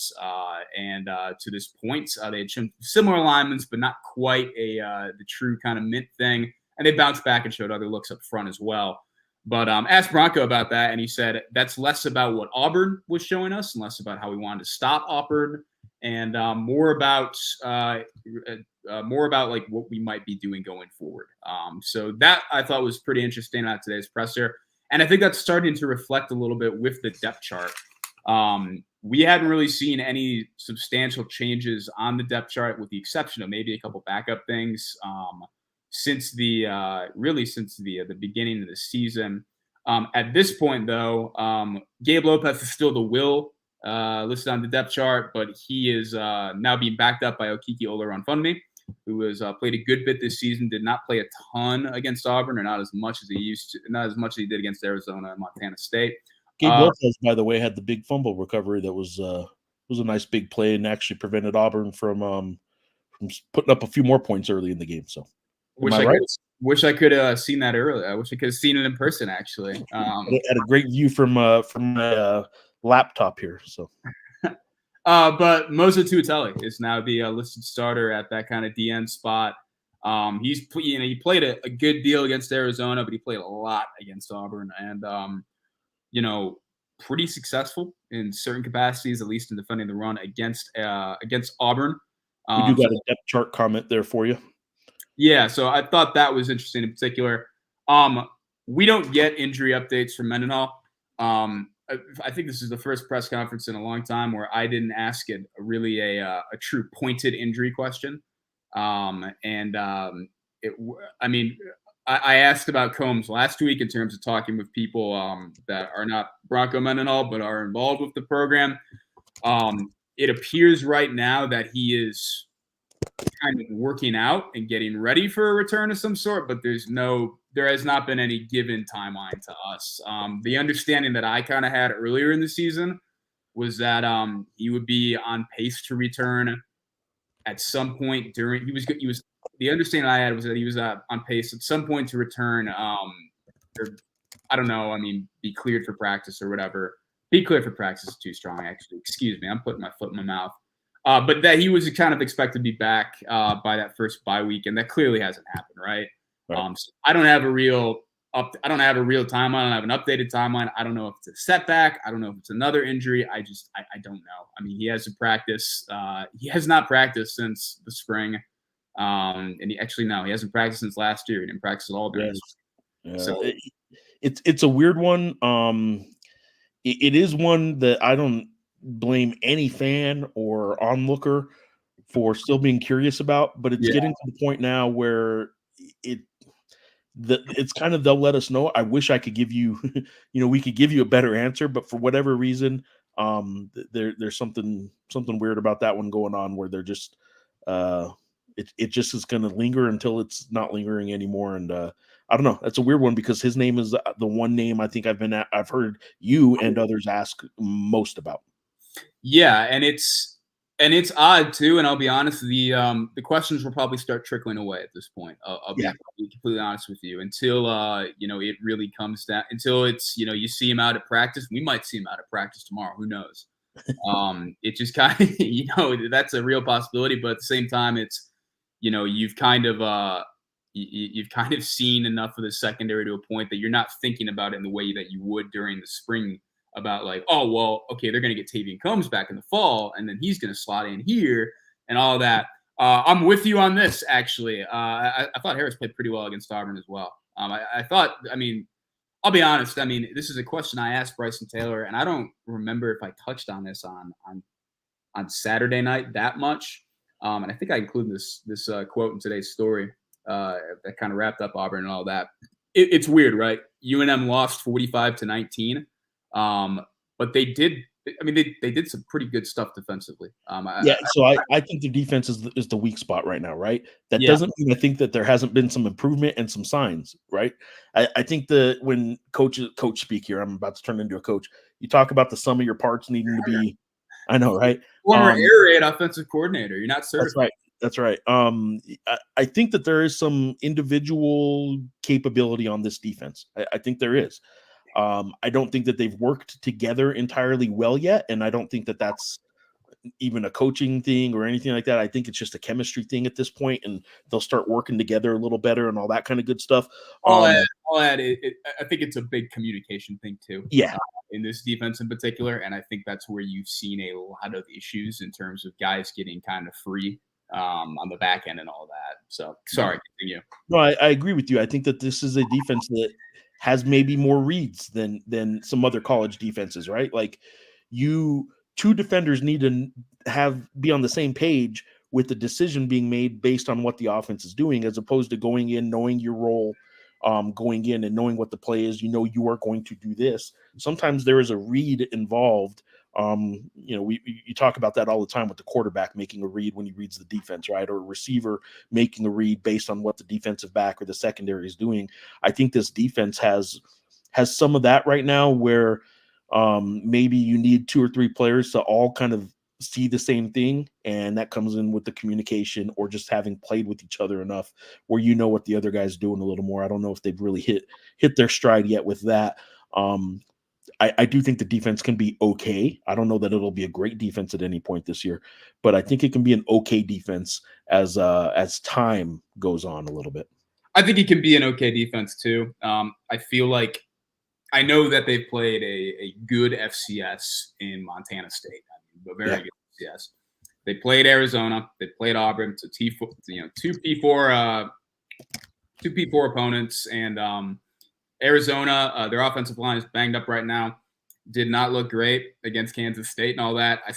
And to this point, they had shown similar alignments, but not quite the true kind of mint thing. And they bounced back and showed other looks up front as well. But asked Bronco about that, and he said that's less about what Auburn was showing us and less about how we wanted to stop Auburn, and more about like what we might be doing going forward. So that I thought was pretty interesting on today's presser. And I think that's starting to reflect a little bit with the depth chart. We hadn't really seen any substantial changes on the depth chart, with the exception of maybe a couple backup things since the beginning of the season. At this point, though, Gabe Lopez is still the will listed on the depth chart, but he is now being backed up by Okiki Olaronfunmi, who has played a good bit this season. Did not play a ton against Auburn, or not as much as he did against Arizona and Montana State. Gabe Lopez, by the way, had the big fumble recovery that was a nice big play and actually prevented Auburn from putting up a few more points early in the game. So, wish I could have seen that earlier. I wish I could have seen it in person. Actually, I had a great view from my laptop here. So, but Moza Tuatele is now the listed starter at that kind of DN spot. He played a good deal against Arizona, but he played a lot against Auburn, and pretty successful in certain capacities, at least in defending the run against Auburn. We do got a depth chart comment there for you. Yeah, so I thought that was interesting in particular. We don't get injury updates from Mendenhall. I think this is the first press conference in a long time where I didn't ask a true pointed injury question. I asked about Combs last week in terms of talking with people that are not Bronco Mendenhall but are involved with the program. It appears right now that he is kind of working out and getting ready for a return of some sort, but there has not been any given timeline to us. The understanding that I kind of had earlier in the season was that he would be on pace to return at some point during. The understanding I had was that he was on pace at some point to return. I don't know. I mean, be cleared for practice or whatever. Be cleared for practice is too strong, actually. Excuse me. I'm putting my foot in my mouth. But that he was kind of expected to be back by that first bye week, and that clearly hasn't happened, right? So I don't have a real timeline. I don't have an updated timeline. I don't know if it's a setback. I don't know if it's another injury. I don't know. I mean, he hasn't practiced. He has not practiced since the spring. And he hasn't practiced since last year. He didn't practice at all during this. Yeah. So it's a weird one. It is one that I don't blame any fan or onlooker for still being curious about, but it's getting to the point now where it's kind of, they'll let us know. I wish I could give you, we could give you a better answer, but for whatever reason, there's something weird about that one going on where they're just, it just is going to linger until it's not lingering anymore. And I don't know. That's a weird one because his name is the one name I think I've heard you and others ask most about. Yeah, and it's And it's odd too, and I'll be honest, the questions will probably start trickling away at this point. I'll be completely honest with you until it really comes down, until it's you see him out at practice. We might see him out at practice tomorrow. Who knows? It just kind of that's a real possibility, but at the same time, it's you've kind of you've kind of seen enough of the secondary to a point that you're not thinking about it in the way that you would during the spring about like, oh, well, okay, they're going to get Tavian Combs back in the fall, and then he's going to slot in here and all that. I'm with you on this, actually. I thought Harris played pretty well against Auburn as well. I thought, I'll be honest. This is a question I asked Bryson Taylor, and I don't remember if I touched on this on Saturday night that much. And I think I included this quote in today's story that kind of wrapped up Auburn and all that. It's weird, right? UNM lost 45-19. But they did. They did some pretty good stuff defensively. So I think the defense is the weak spot right now, right? That doesn't mean I think that there hasn't been some improvement and some signs, right? I think that when coach speak here, I'm about to turn into a coach. You talk about the sum of your parts needing to be, I know, right? Former Air Raid offensive coordinator. You're not certified. That's right. I think that there is some individual capability on this defense. I think there is. I don't think that they've worked together entirely well yet, and I don't think that that's even a coaching thing or anything like that. I think it's just a chemistry thing at this point, and they'll start working together a little better and all that kind of good stuff. I'll add I think it's a big communication thing too. Yeah. In this defense in particular, and I think that's where you've seen a lot of issues in terms of guys getting kind of free on the back end and all that. So sorry, continue. No, I agree with you. I think that this is a defense that has maybe more reads than some other college defenses, right? Like two defenders need to be on the same page with the decision being made based on what the offense is doing, as opposed to going in, knowing your role, going in and knowing what the play is. You are going to do this. Sometimes there is a read involved. You talk about that all the time with the quarterback making a read when he reads the defense, right? Or a receiver making a read based on what the defensive back or the secondary is doing. I think this defense has some of that right now where maybe you need two or three players to all kind of see the same thing. And that comes in with the communication or just having played with each other enough where you know what the other guy's doing a little more. I don't know if they've really hit their stride yet with that. I do think the defense can be okay. I don't know that it'll be a great defense at any point this year, but I think it can be an okay defense as time goes on a little bit. I think it can be an okay defense too. I feel like I know that they've played a good FCS in Montana State, a very good FCS. They played Arizona. They played Auburn. It's a two P4 opponents, and Arizona, their offensive line is banged up right now. Did not look great against Kansas State and all that. I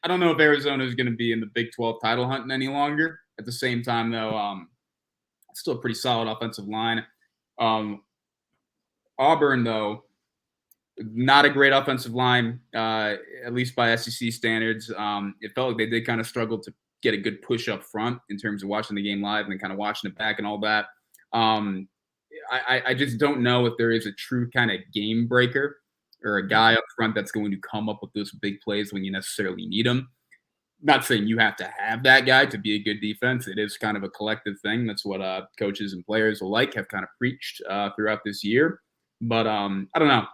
don't know if Arizona is going to be in the Big 12 title hunting any longer. At the same time, though, it's still a pretty solid offensive line. Auburn, though, not a great offensive line, at least by SEC standards. It felt like they did kind of struggle to get a good push up front in terms of watching the game live and then kind of watching it back and all that. I just don't know if there is a true kind of game breaker or a guy up front that's going to come up with those big plays when you necessarily need them. Not saying you have to have that guy to be a good defense. It is kind of a collective thing. That's what coaches and players alike have kind of preached throughout this year. But I don't know.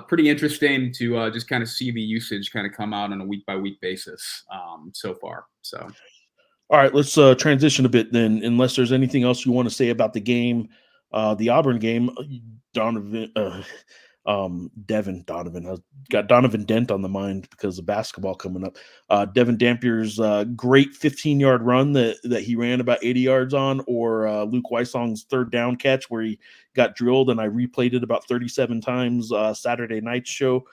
Pretty interesting to just kind of see the usage kind of come out on a week-by-week basis so far. So, all right, let's transition a bit then. Unless there's anything else you want to say about the game, the Auburn game, Devin Donovan. I've got Donovan Dent on the mind because of basketball coming up. Devin Dampier's great 15-yard run that he ran about 80 yards on, or Luke Weissong's third down catch where he got drilled, and I replayed it about 37 times Saturday night's show.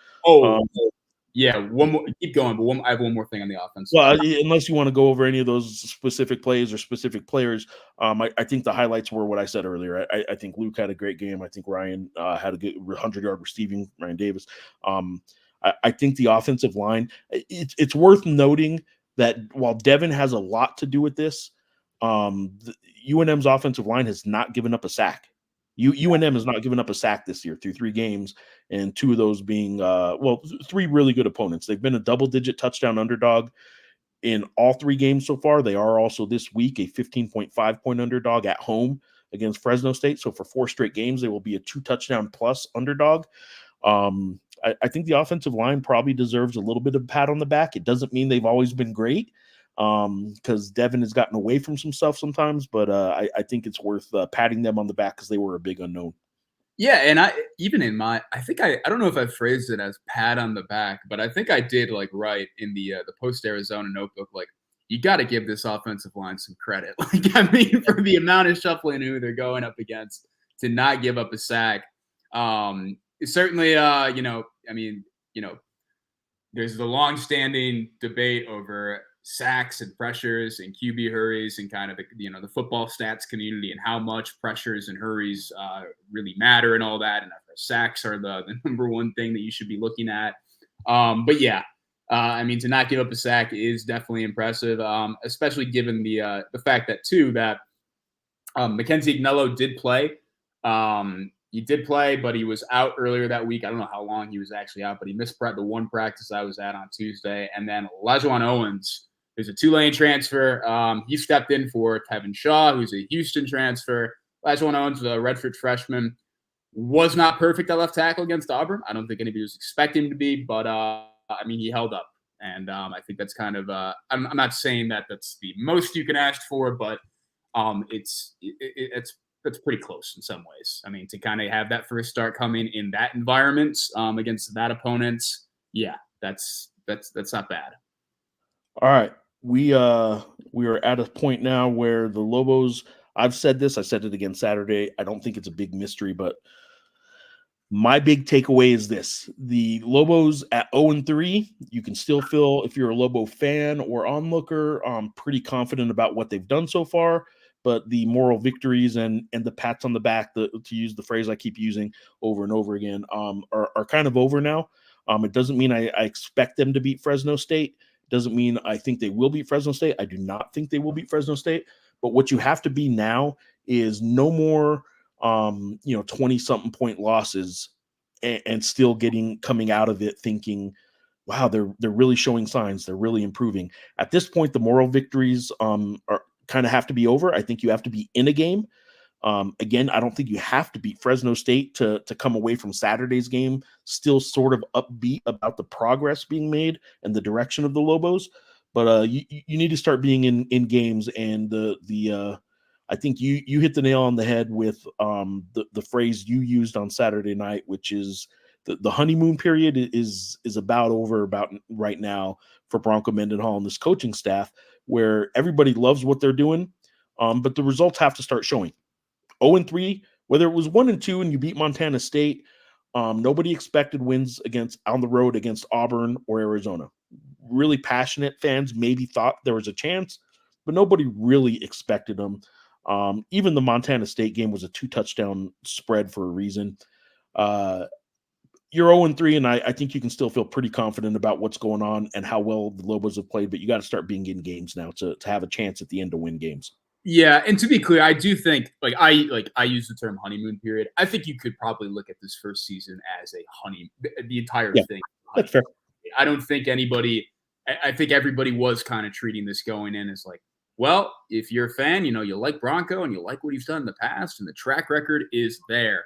Yeah, one more. Keep going, but I have one more thing on the offense. Well, unless you want to go over any of those specific plays or specific players, I think the highlights were what I said earlier. I think Luke had a great game. I think Ryan had a good 100-yard receiving, Ryan Davis. I think the offensive line, it's worth noting that while Devin has a lot to do with this, UNM's offensive line has not given up a sack. UNM has not given up a sack this year through 3 games, and 2 of those being 3 really good opponents. They've been a double-digit touchdown underdog in all 3 games so far. They are also this week a 15.5 point underdog at home against Fresno State. So for 4 straight games, they will be a 2 touchdown plus underdog. I think the offensive line probably deserves a little bit of a pat on the back. It doesn't mean they've always been great, because Devin has gotten away from some stuff sometimes, but I think it's worth patting them on the back because they were a big unknown. Yeah, and I think I don't know if I phrased it as pat on the back, but I think I did write in the post Arizona notebook, you got to give this offensive line some credit. I mean, for the amount of shuffling who they're going up against to not give up a sack. Certainly, there's the long-standing debate over sacks and pressures and QB hurries and kind of the football stats community and how much pressures and hurries really matter and all that. And sacks are the number one thing that you should be looking at. But yeah, to not give up a sack is definitely impressive, especially given the fact that Mackenzie Agnello did play. He did play, but he was out earlier that week. I don't know how long he was actually out, but he missed the one practice I was at on Tuesday. And then Lajuan Owens, who's a Tulane transfer, he stepped in for Kevin Shaw, who's a Houston transfer. Lajuan Owens, a redshirt freshman, was not perfect at left tackle against Auburn. I don't think anybody was expecting him to be, but he held up. And I think that's kind of I'm not saying that that's the most you can ask for, but it's pretty close in some ways. I mean, to kind of have that first start coming in that environment against that opponent, yeah, that's not bad. All right, we are at a point now where the Lobos. I've said this. I said it again Saturday. I don't think it's a big mystery, but my big takeaway is this: the Lobos at 0-3. You can still feel, if you're a Lobo fan or onlooker, pretty confident about what they've done so far. But the moral victories and the pats on the back, to use the phrase I keep using over and over again, are kind of over now. It doesn't mean I expect them to beat Fresno State. Doesn't mean I think they will beat Fresno State. I do not think they will beat Fresno State. But what you have to be now is no more 20-something point losses and still coming out of it thinking, wow, they're really showing signs. They're really improving. At this point, the moral victories are kind of have to be over. I think you have to be in a game. Again, I don't think you have to beat Fresno State to come away from Saturday's game still sort of upbeat about the progress being made and the direction of the Lobos. But you need to start being in games. And I think you hit the nail on the head with the phrase you used on Saturday night, which is the honeymoon period is about over about right now for Bronco Mendenhall and this coaching staff, where everybody loves what they're doing, but the results have to start showing. 0-3, whether it was 1-2 and you beat Montana State, nobody expected wins on the road against Auburn or Arizona. Really passionate fans maybe thought there was a chance, but nobody really expected them. Even the Montana State game was a 2-touchdown spread for a reason. You're 0-3, and I think you can still feel pretty confident about what's going on and how well the Lobos have played, but you got to start being in games now to have a chance at the end to win games. Yeah, and to be clear, I do think I use the term honeymoon period. I think you could probably look at this first season as the entire thing. That's fair. I don't think I think everybody was kind of treating this going in as well, if you're a fan, you like Bronco and you like what he's done in the past and the track record is there.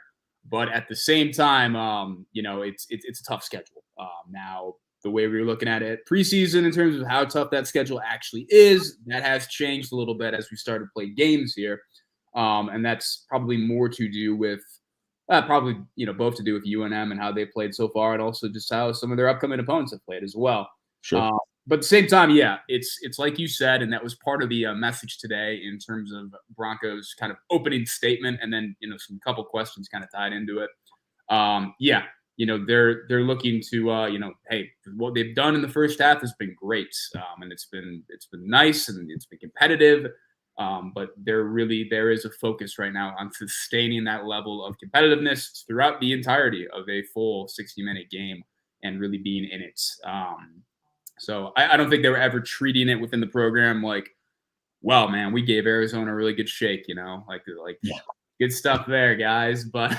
But at the same time, it's a tough schedule. Now, the way we were looking at it preseason in terms of how tough that schedule actually is, that has changed a little bit as we started playing games here. And that's probably more to do with both to do with UNM and how they played so far, and also just how some of their upcoming opponents have played as well. Sure. But at the same time, yeah, it's like you said, and that was part of the message today in terms of Broncos' kind of opening statement, and then some couple questions kind of tied into it. They're looking to hey, what they've done in the first half has been great, and it's been nice and it's been competitive. But there is a focus right now on sustaining that level of competitiveness throughout the entirety of a full 60-minute game and really being in it. So I don't think they were ever treating it within the program like, well, man, we gave Arizona a really good shake, yeah. Good stuff there, guys. But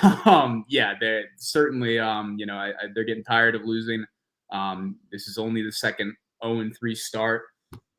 they're certainly they're getting tired of losing. This is only the second 0-3 start.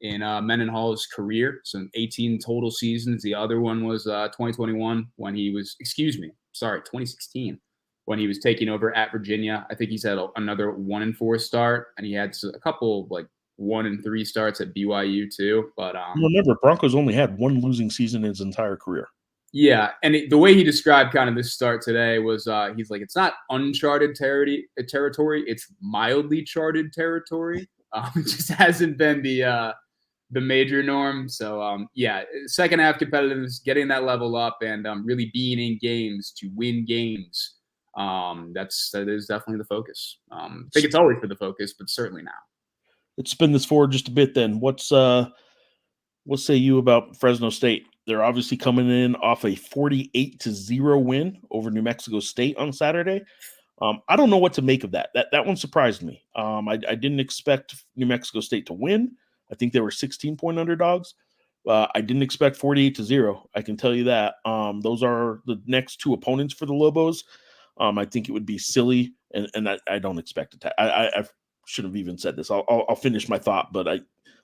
in Mendenhall's career. So 18 total seasons. The other one was 2021 when he was, 2016 when he was taking over at Virginia. I think he's had another 1-4 start, and he had a couple like 1-3 starts at BYU too. But remember, Broncos only had one losing season in his entire career. Yeah, and the way he described kind of this start today was he's like, it's not uncharted territory, it's mildly charted territory. It just hasn't been the major norm. So second half competitiveness, getting that level up, and really being in games to win games. That is definitely the focus. I think it's always been the focus, but certainly now. Let's spin this forward just a bit then. What say you about Fresno State? They're obviously coming in off a 48-0 win over New Mexico State on Saturday. I don't know what to make of that. That one surprised me. I didn't expect New Mexico State to win. I think they were 16-point underdogs. I didn't expect 48-0. I can tell you that. Those are the next two opponents for the Lobos. I think it would be silly, and I don't expect it. I should have even said this. I'll finish my thought, but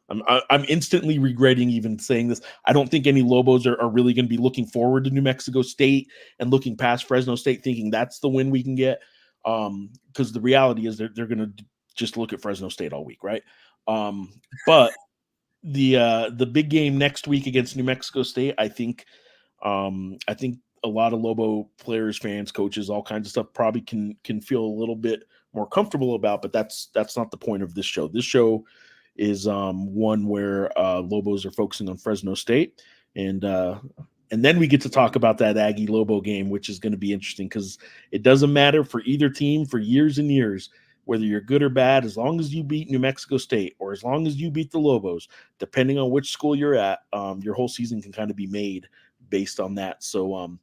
I'm instantly regretting even saying this. I don't think any Lobos are really going to be looking forward to New Mexico State and looking past Fresno State thinking that's the win we can get. Because the reality is they're going to just look at Fresno State all week, right? But the big game next week against New Mexico State, I think a lot of Lobo players, fans, coaches, all kinds of stuff probably can feel a little bit more comfortable about, but that's not the point of this show. This show is one where Lobos are focusing on Fresno State, and then we get to talk about that Aggie Lobo game, which is going to be interesting because it doesn't matter for either team for years and years, whether you're good or bad, as long as you beat New Mexico State or as long as you beat the Lobos, depending on which school you're at, your whole season can kind of be made based on that. So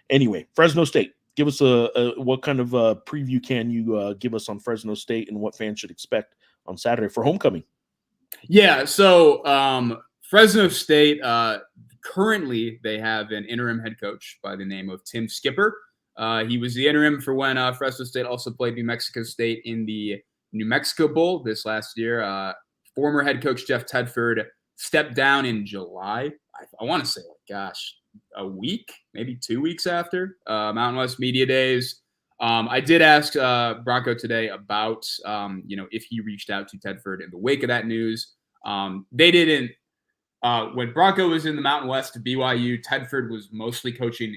anyway, Fresno State, give us what kind of preview can you give us on Fresno State and what fans should expect on Saturday for homecoming? Yeah, so Fresno State, currently they have an interim head coach by the name of Tim Skipper. He was the interim for when Fresno State also played New Mexico State in the New Mexico Bowl this last year. Former head coach Jeff Tedford stepped down in July. I want to say, a week, maybe 2 weeks after Mountain West Media Days. I did ask Bronco today about, if he reached out to Tedford in the wake of that news. They didn't. When Bronco was in the Mountain West to BYU, Tedford was mostly coaching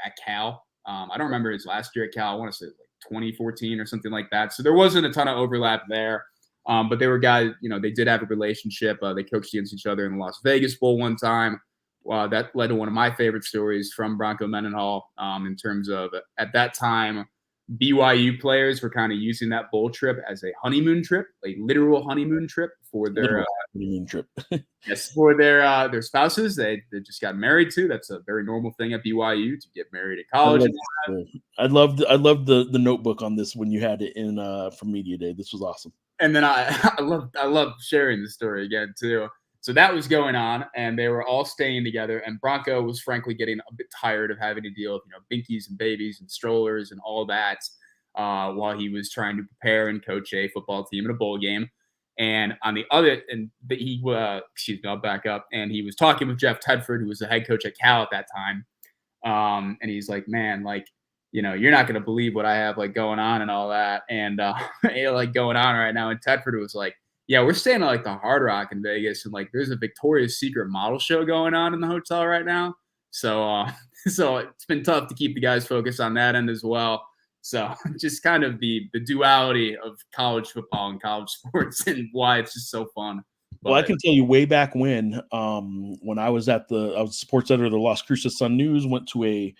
at Cal. I don't remember his last year at Cal. I want to say like 2014 or something like that. So there wasn't a ton of overlap there. But they were guys, they did have a relationship. They coached against each other in the Las Vegas Bowl one time. That led to one of my favorite stories from Bronco Mendenhall in terms of, at that time, BYU players were kind of using that bowl trip as a honeymoon trip, a literal honeymoon trip for their honeymoon trip. Yes, for their spouses. They just got married to. That's a very normal thing at BYU to get married at college. I loved the notebook on this when you had it in from Media Day. This was awesome. And then I love sharing the story again too. So that was going on, and they were all staying together. And Bronco was frankly getting a bit tired of having to deal with binkies and babies and strollers and all that while he was trying to prepare and coach a football team in a bowl game. And on the other, I'll back up. And he was talking with Jeff Tedford, who was the head coach at Cal at that time. And he's like, man, you're not going to believe what I have going on and all that. And going on right now. And Tedford was like, yeah, we're staying at the Hard Rock in Vegas, and there's a Victoria's Secret model show going on in the hotel right now. So it's been tough to keep the guys focused on that end as well. So just kind of the duality of college football and college sports and why it's just so fun. Well, I can tell you way back when I was I was sports editor of the Las Cruces Sun News, went to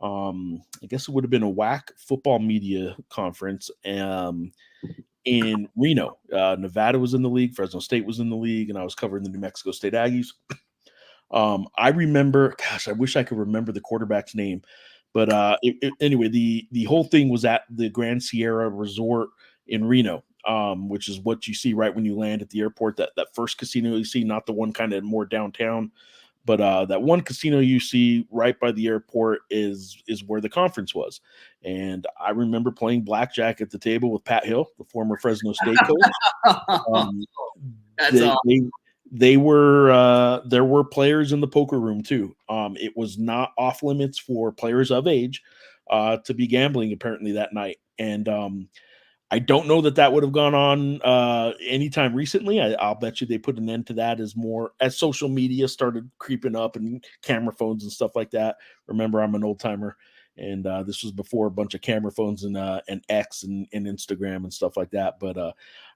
I guess it would have been a WAC football media conference in Reno. Nevada was in the league, Fresno State was in the league, and I was covering the New Mexico State Aggies. I remember, I wish I could remember the quarterback's name, but anyway, the whole thing was at the Grand Sierra Resort in Reno, which is what you see right when you land at the airport, that first casino you see, not the one kind of more downtown, but that one casino you see right by the airport is where the conference was. And I remember playing blackjack at the table with Pat Hill, the former Fresno State coach. That's awesome. there were players in the poker room too. It was not off limits for players of age to be gambling apparently that night. And I don't know that would have gone on anytime recently. I'll bet you they put an end to that as social media started creeping up and camera phones and stuff like that. Remember, I'm an old timer, and this was before a bunch of camera phones and X and Instagram and stuff like that. But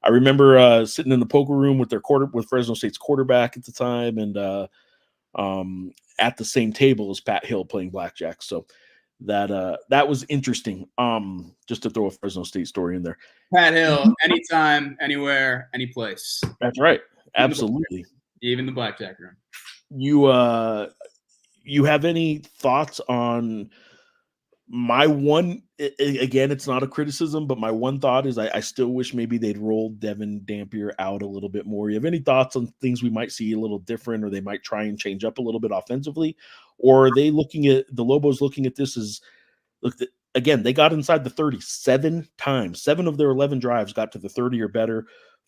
I remember sitting in the poker room with with Fresno State's quarterback at the time, and at the same table as Pat Hill playing blackjack. So that was interesting. Just to throw a Fresno State story in there. Pat Hill, anytime, anywhere, any place. That's right. Absolutely. Even the blackjack room. You have any thoughts on my one? Again, it's not a criticism, but my one thought is I still wish maybe they'd rolled Devin Dampier out a little bit more. You have any thoughts on things we might see a little different, or they might try and change up a little bit offensively? Or are they looking at the Lobos looking at this as, look, again, they got inside the 30 7 times. 7 of their 11 drives got to the 30 or better.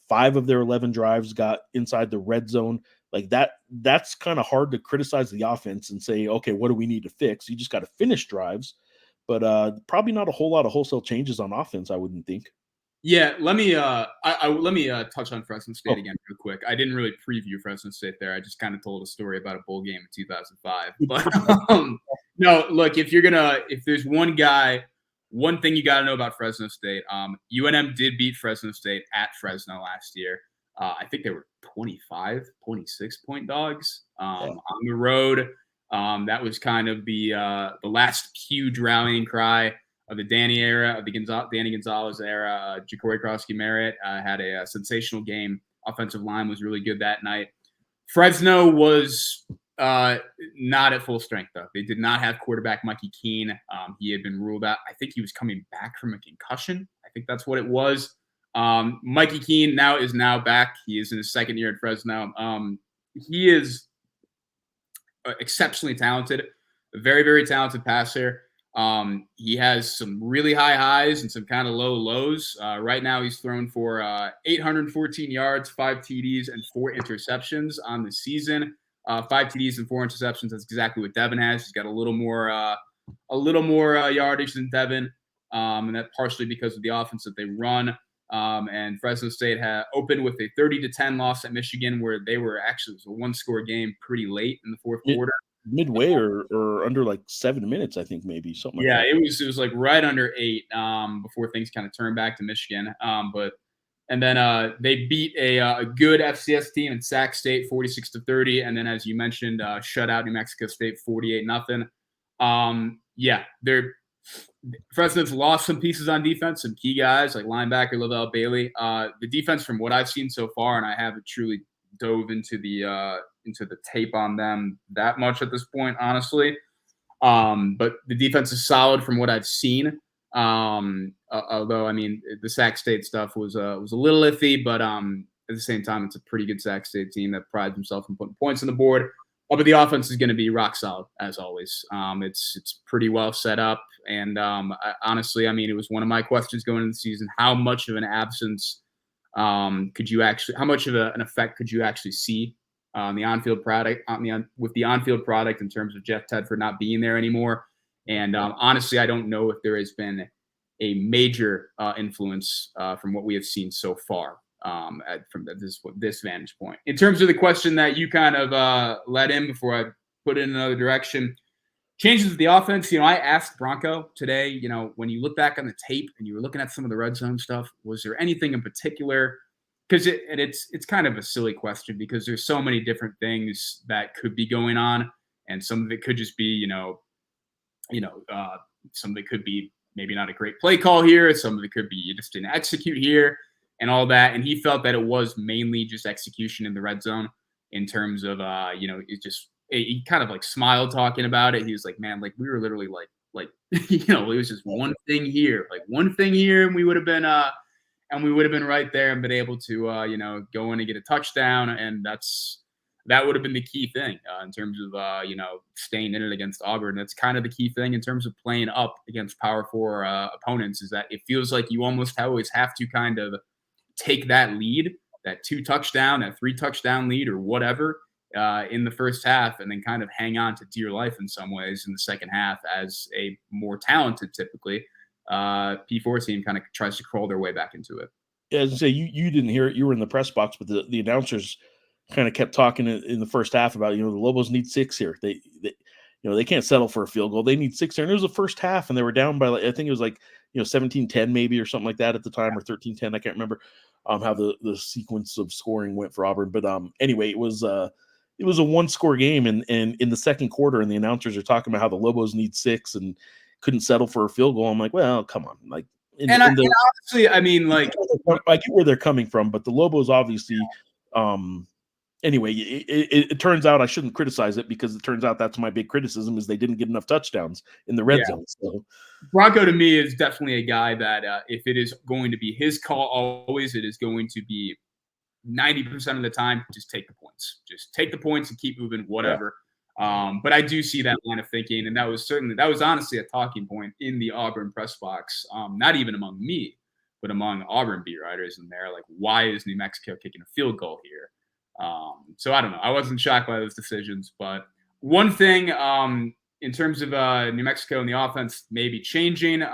5 of their 11 drives got inside the red zone. Like that's kind of hard to criticize the offense and say, okay, what do we need to fix? You just got to finish drives, but probably not a whole lot of wholesale changes on offense, I wouldn't think. Yeah, let me touch on Fresno State again real quick. I didn't really preview Fresno State there. I just kind of told a story about a bowl game in 2005. But no, look, if there's one thing you got to know about Fresno State, UNM did beat Fresno State at Fresno last year. I think they were 26 point dogs on the road. That was kind of the last huge rallying cry of the Danny era, of the Danny Gonzalez era. Ja'Cory Krosky-Merritt had a sensational game. Offensive line was really good that night. Fresno was not at full strength, though. They did not have quarterback Mikey Keene. He had been ruled out. I think he was coming back from a concussion. I think that's what it was. Mikey Keene is now back. He is in his second year at Fresno. He is exceptionally talented, a very, very talented passer. He has some really high highs and some kind of low lows. Right now, he's thrown for 814 yards, 5 TDs, and 4 interceptions on the season. 5 TDs and 4 interceptions. That's exactly what Devin has. He's got a little more yardage than Devin, and that's partially because of the offense that they run. And Fresno State had opened with a 30-10 loss at Michigan, where they were actually, it was a 1-score game pretty late in the fourth quarter. Midway or under like 7 minutes, I think, maybe something. Yeah, like that. it was like right under 8 before things kind of turned back to Michigan. And then they beat a good FCS team in Sac State 46-30, and then, as you mentioned, shut out New Mexico State 48-0. Fresno's lost some pieces on defense, some key guys like linebacker Lavelle Bailey. The defense, from what I've seen so far, and I haven't truly dove into the tape on them that much at this point, honestly. But the defense is solid from what I've seen. Although, I mean, the Sac State stuff was a little iffy, but at the same time, it's a pretty good Sac State team that prides himself in putting points on the board. But the offense is going to be rock solid, as always. It's pretty well set up. And honestly, I mean, it was one of my questions going into the season: how much of an absence how much of an effect could you actually see on the on-field product, with the on-field product, in terms of Jeff Tedford not being there anymore? And honestly, I don't know if there has been a major influence from what we have seen so far from this vantage point. In terms of the question that you kind of let in before I put it in another direction, changes of the offense. I asked Bronco today, when you look back on the tape and you were looking at some of the red zone stuff, was there anything in particular? Because it's kind of a silly question, because there's so many different things that could be going on, and some of it could just be, some of it could be maybe not a great play call here. Some of it could be you just didn't execute here and all that. And he felt that it was mainly just execution in the red zone, in terms of, he kind of like smiled talking about it. He was like, man, like we were literally like, it was just one thing here, and we would have been, right there and been able to, go in and get a touchdown. And that would have been the key thing in terms of, staying in it against Auburn. That's kind of the key thing in terms of playing up against Power 4 opponents, is that it feels like you almost always have to kind of take that lead that 3-touchdown lead or whatever in the first half, and then kind of hang on to dear life in some ways in the second half as a more talented, typically, P4 team kind of tries to crawl their way back into it. Yeah, as I say, you didn't hear it. You were in the press box, but the announcers kind of kept talking in the first half about, the Lobos need 6 here. They they can't settle for a field goal. They need 6 here. And it was the first half, and they were down by, I think it was 17-10 maybe or something like that at the time, or 13-10. I can't remember how the sequence of scoring went for Auburn. But anyway, it was a 1-score game, and in the second quarter, and the announcers are talking about how the Lobos need 6 and couldn't settle for a field goal. I'm like, well, come on, and honestly, I mean, I get where they're coming from, but the Lobos obviously, anyway, it turns out I shouldn't criticize it, because it turns out that's my big criticism, is they didn't get enough touchdowns in the red zone. So Bronco to me is definitely a guy that if it is going to be his call, always it is going to be 90% of the time, just take the points. Just take the points and keep moving, whatever. But I do see that line of thinking, and that was honestly a talking point in the Auburn press box, not even among me, but among Auburn beat writers in there. Like, why is New Mexico kicking a field goal here? So I don't know. I wasn't shocked by those decisions, but one thing in terms of New Mexico and the offense maybe changing,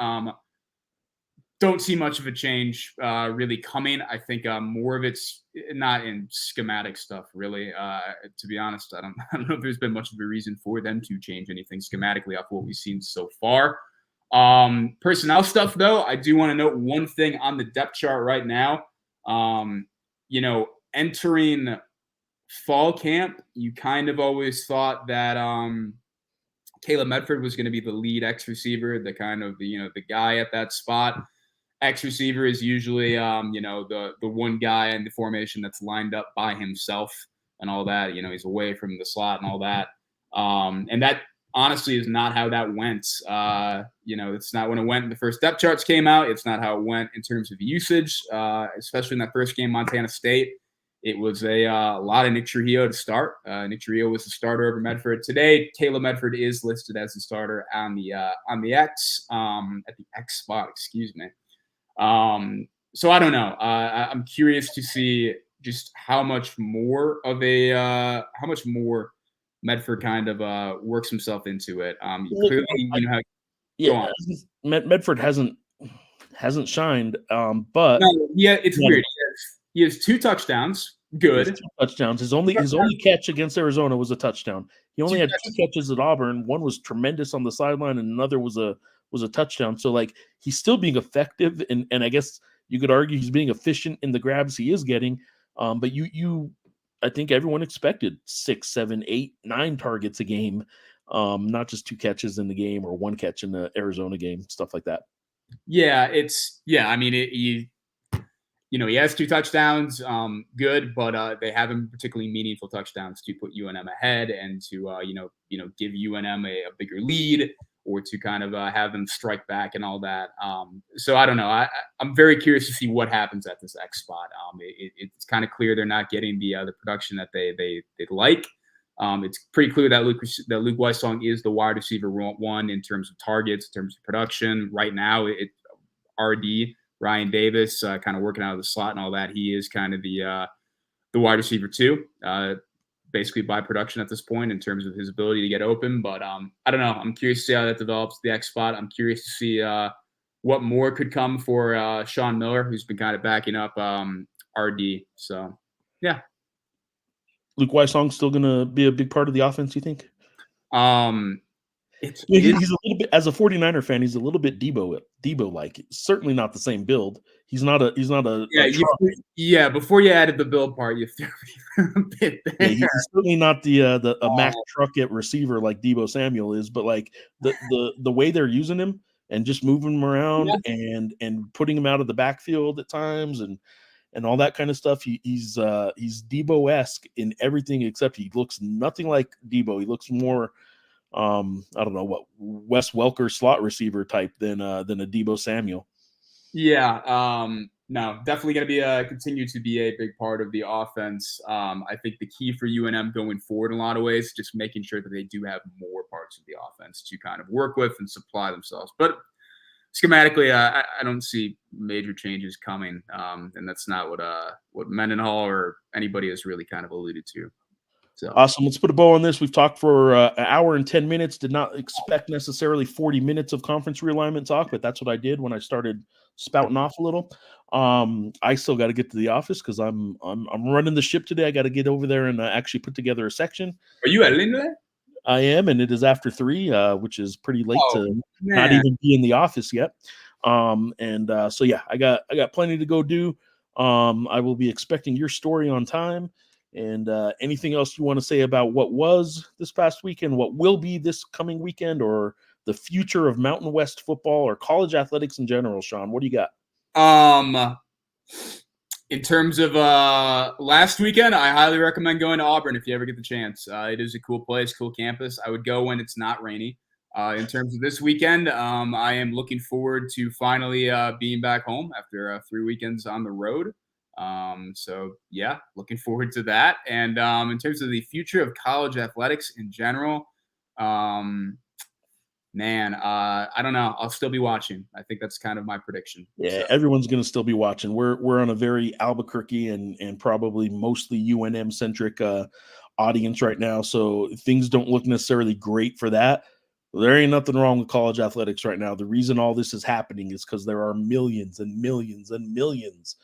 don't see much of a change really coming. I think more of it's not in schematic stuff, really. To be honest, I don't know if there's been much of a reason for them to change anything schematically off what we've seen so far. Personnel stuff, though, I do want to note one thing on the depth chart right now. Entering fall camp, you kind of always thought that Caleb Medford was going to be the lead X receiver, the kind of the guy at that spot. X receiver is usually the one guy in the formation that's lined up by himself and all that. He's away from the slot and all that. And that honestly is not how that went. It's not when it went. The first depth charts came out. It's not how it went in terms of usage, especially in that first game, Montana State. It was a lot of Nick Trujillo to start. Nick Trujillo was the starter over Medford. Today, Caleb Medford is listed as the starter on the X, at the X spot, excuse me. So I don't know. I'm curious to see just how much more Medford kind of works himself into it. Medford hasn't shined, but it's weird. He has 2 touchdowns. Good. 2 touchdowns. His only catch against Arizona was a touchdown. He only had 2 catches at Auburn. One was tremendous on the sideline, and another was a touchdown. So he's still being effective, and I guess you could argue he's being efficient in the grabs he is getting. But I think everyone expected 6, 7, 8, 9 targets a game, not just 2 catches in the game or 1 catch in the Arizona game, stuff like that. Yeah, I mean, he has 2 touchdowns, good, but they haven't particularly meaningful touchdowns to put UNM ahead and to give UNM a bigger lead, or to kind of have them strike back and all that. So I don't know. I'm very curious to see what happens at this X spot. It's kind of clear they're not getting the production that they'd like. It's pretty clear that Luke Weissong is the wide receiver 1 in terms of targets, in terms of production. Right now, it's RD. Ryan Davis kind of working out of the slot and all that. He is kind of the wide receiver 2, basically by production at this point in terms of his ability to get open. But I don't know. I'm curious to see how that develops, the X spot. I'm curious to see what more could come for Sean Miller, who's been kind of backing up RD. So, yeah. Luke Weissong's still going to be a big part of the offense, you think? He's a little bit, as a 49er fan, he's a little bit Debo-like. Certainly not the same build. He's not a before you added the build part, you threw me a bit there. Yeah, he's certainly not a Mack truck at receiver like Debo Samuel is, but the way they're using him and just moving him around and putting him out of the backfield at times and all that kind of stuff. He's Debo-esque in everything except he looks nothing like Debo. He looks more I don't know what Wes Welker slot receiver type than a Debo Samuel. Yeah, no, definitely going to continue to be a big part of the offense. I think the key for UNM going forward in a lot of ways, just making sure that they do have more parts of the offense to kind of work with and supply themselves. But schematically, I don't see major changes coming, and that's not what Mendenhall or anybody has really kind of alluded to. So Awesome. Let's put a bow on this. We've talked for an hour and 10 minutes. Did not expect necessarily 40 minutes of conference realignment talk, but that's what I did when I started spouting off a little. I still got to get to the office because I'm running the ship today. I got to get over there and actually put together a section. are you editing today? I am, and it is after 3, which is pretty late to not Man. even be in the office yet. So yeah, I got plenty to go do. I will be expecting your story on time. And anything else you want to say about what was this past weekend, what will be this coming weekend, or the future of Mountain West football or college athletics in general, Sean? What do you got? In terms of last weekend, I highly recommend going to Auburn if you ever get the chance. It is a cool place, cool campus. I would go when it's not rainy. In terms of this weekend, I am looking forward to finally being back home after 3 weekends on the road. So yeah, looking forward to that. And in terms of the future of college athletics in general, I don't know. I'll still be watching. I think that's kind of my prediction. Yeah, So. everyone's going to still be watching. We're on a very Albuquerque and probably mostly UNM centric audience right now, so things don't look necessarily great for that. There ain't nothing wrong with college athletics right now. The reason all this is happening is because there are millions and millions and millions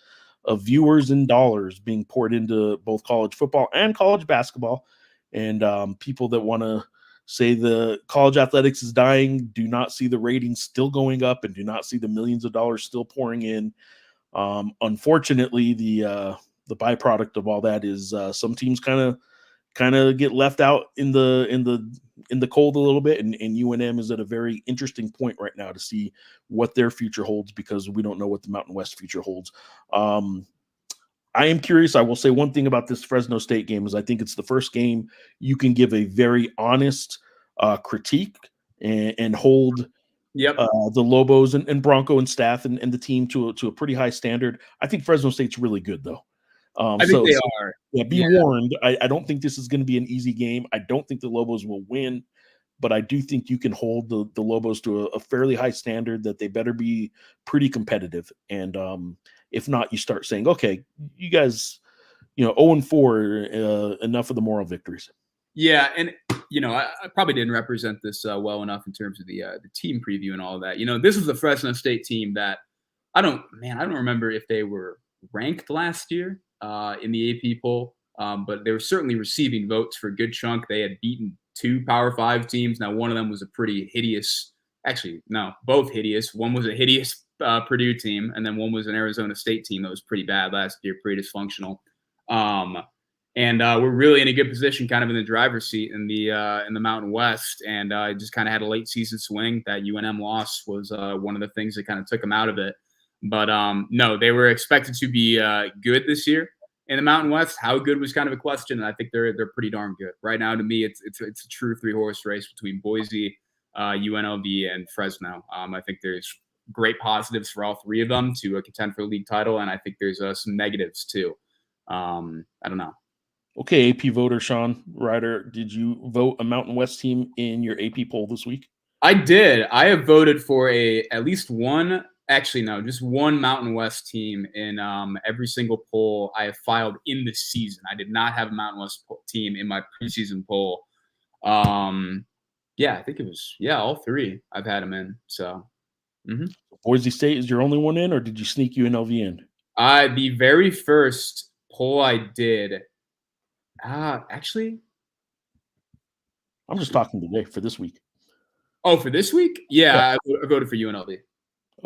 of viewers and dollars being poured into both college football and college basketball. And people that want to say the college athletics is dying do not see the ratings still going up and do not see the millions of dollars still pouring in. Unfortunately, the byproduct of all that is some teams kind of get left out in the cold a little bit, and UNM is at a very interesting point right now to see what their future holds, because we don't know what the Mountain West future holds. I am curious. I will say one thing about this Fresno State game is I think it's the first game you can give a very honest critique and hold the Lobos and Bronco and staff and the team to a pretty high standard. I think Fresno State's really good, though. I think they are. Yeah, be warned. I don't think this is going to be an easy game. I don't think the Lobos will win, but I do think you can hold the Lobos to a fairly high standard, that they better be pretty competitive. And if not, you start saying, okay, you guys, 0-4, enough of the moral victories. Yeah, and I probably didn't represent this well enough in terms of the team preview and all of that. This was the Fresno State team that I don't remember if they were ranked last year in the AP poll, but they were certainly receiving votes for a good chunk. They had beaten 2 Power 5 teams. Now, one of them was a pretty hideous, actually, no, both hideous. One was a hideous Purdue team, and then one was an Arizona State team that was pretty bad last year, pretty dysfunctional. And we're really in a good position, kind of in the driver's seat in the Mountain West, and just kind of had a late season swing. That UNM loss was one of the things that kind of took them out of it. But no, they were expected to be good this year in the Mountain West. How good was kind of a question, and I think they're pretty darn good right now. To me, it's a true 3-horse race between Boise, UNLV, and Fresno. I think there's great positives for all 3 of them to contend for the league title, and I think there's some negatives too. I don't know. Okay, AP voter Sean Reider, did you vote a Mountain West team in your AP poll this week? I did. I have voted for at least one. Actually, no, just one Mountain West team in every single poll I have filed in the season. I did not have a Mountain West team in my preseason poll. I think it was all 3 I've had them in. So, Boise State is your only one in, or did you sneak UNLV in? The very first poll I did. Actually, I'm just talking today for this week. Oh, for this week? Yeah. I voted for UNLV.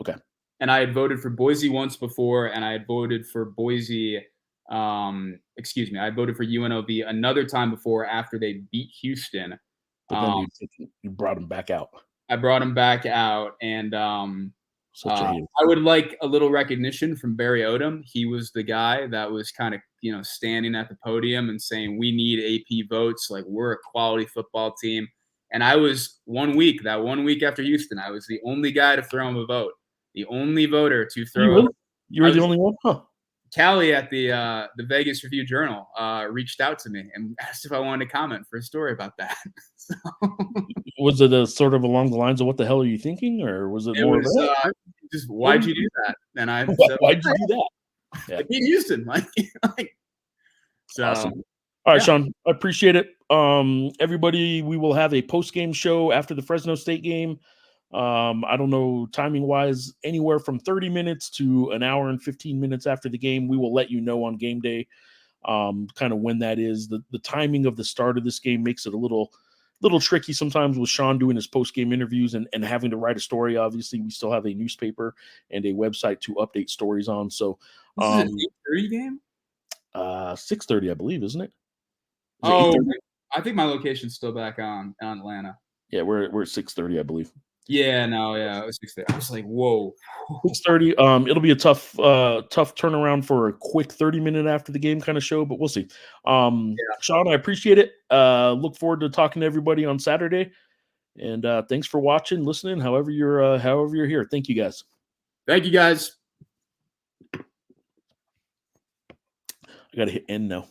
Okay. And I had voted for Boise once before, and I had voted for Boise. I had voted for UNLV another time before after they beat Houston. But then you brought them back out. I brought them back out, and I would like a little recognition from Barry Odom. He was the guy that was kind of standing at the podium and saying, we need AP votes, like we're a quality football team. And I was 1 week after Houston, I was the only guy to throw him a vote, the only voter to throw. You were the only one, huh? Callie at the Vegas Review Journal reached out to me and asked if I wanted to comment for a story about that. So, Was it a sort of along the lines of what the hell are you thinking, or was it it more was of a, just why'd you do that? And I why'd you do that? Yeah. like Pete Houston, like so. Awesome. All right, yeah. Sean, I appreciate it. Everybody, we will have a post-game show after the Fresno State game. I don't know timing-wise, anywhere from 30 minutes to an hour and 15 minutes after the game. We will let you know on game day kind of when that is. The timing of the start of this game makes it a little tricky sometimes with Sean doing his post-game interviews and having to write a story. Obviously, we still have a newspaper and a website to update stories on. So This is an 8:30 game? 6:30, I believe, isn't it? Is it Oh, 8:30? I think my location's still back on Atlanta. Yeah, we're at 6:30, I believe. Yeah, no, yeah, it was 6:30. I was like, whoa. 6:30. It'll be a tough turnaround for a quick 30-minute after the game kind of show, but we'll see. Sean, I appreciate it. Look forward to talking to everybody on Saturday. And thanks for watching, listening, however you're here. Thank you guys. Thank you guys. I gotta hit end now.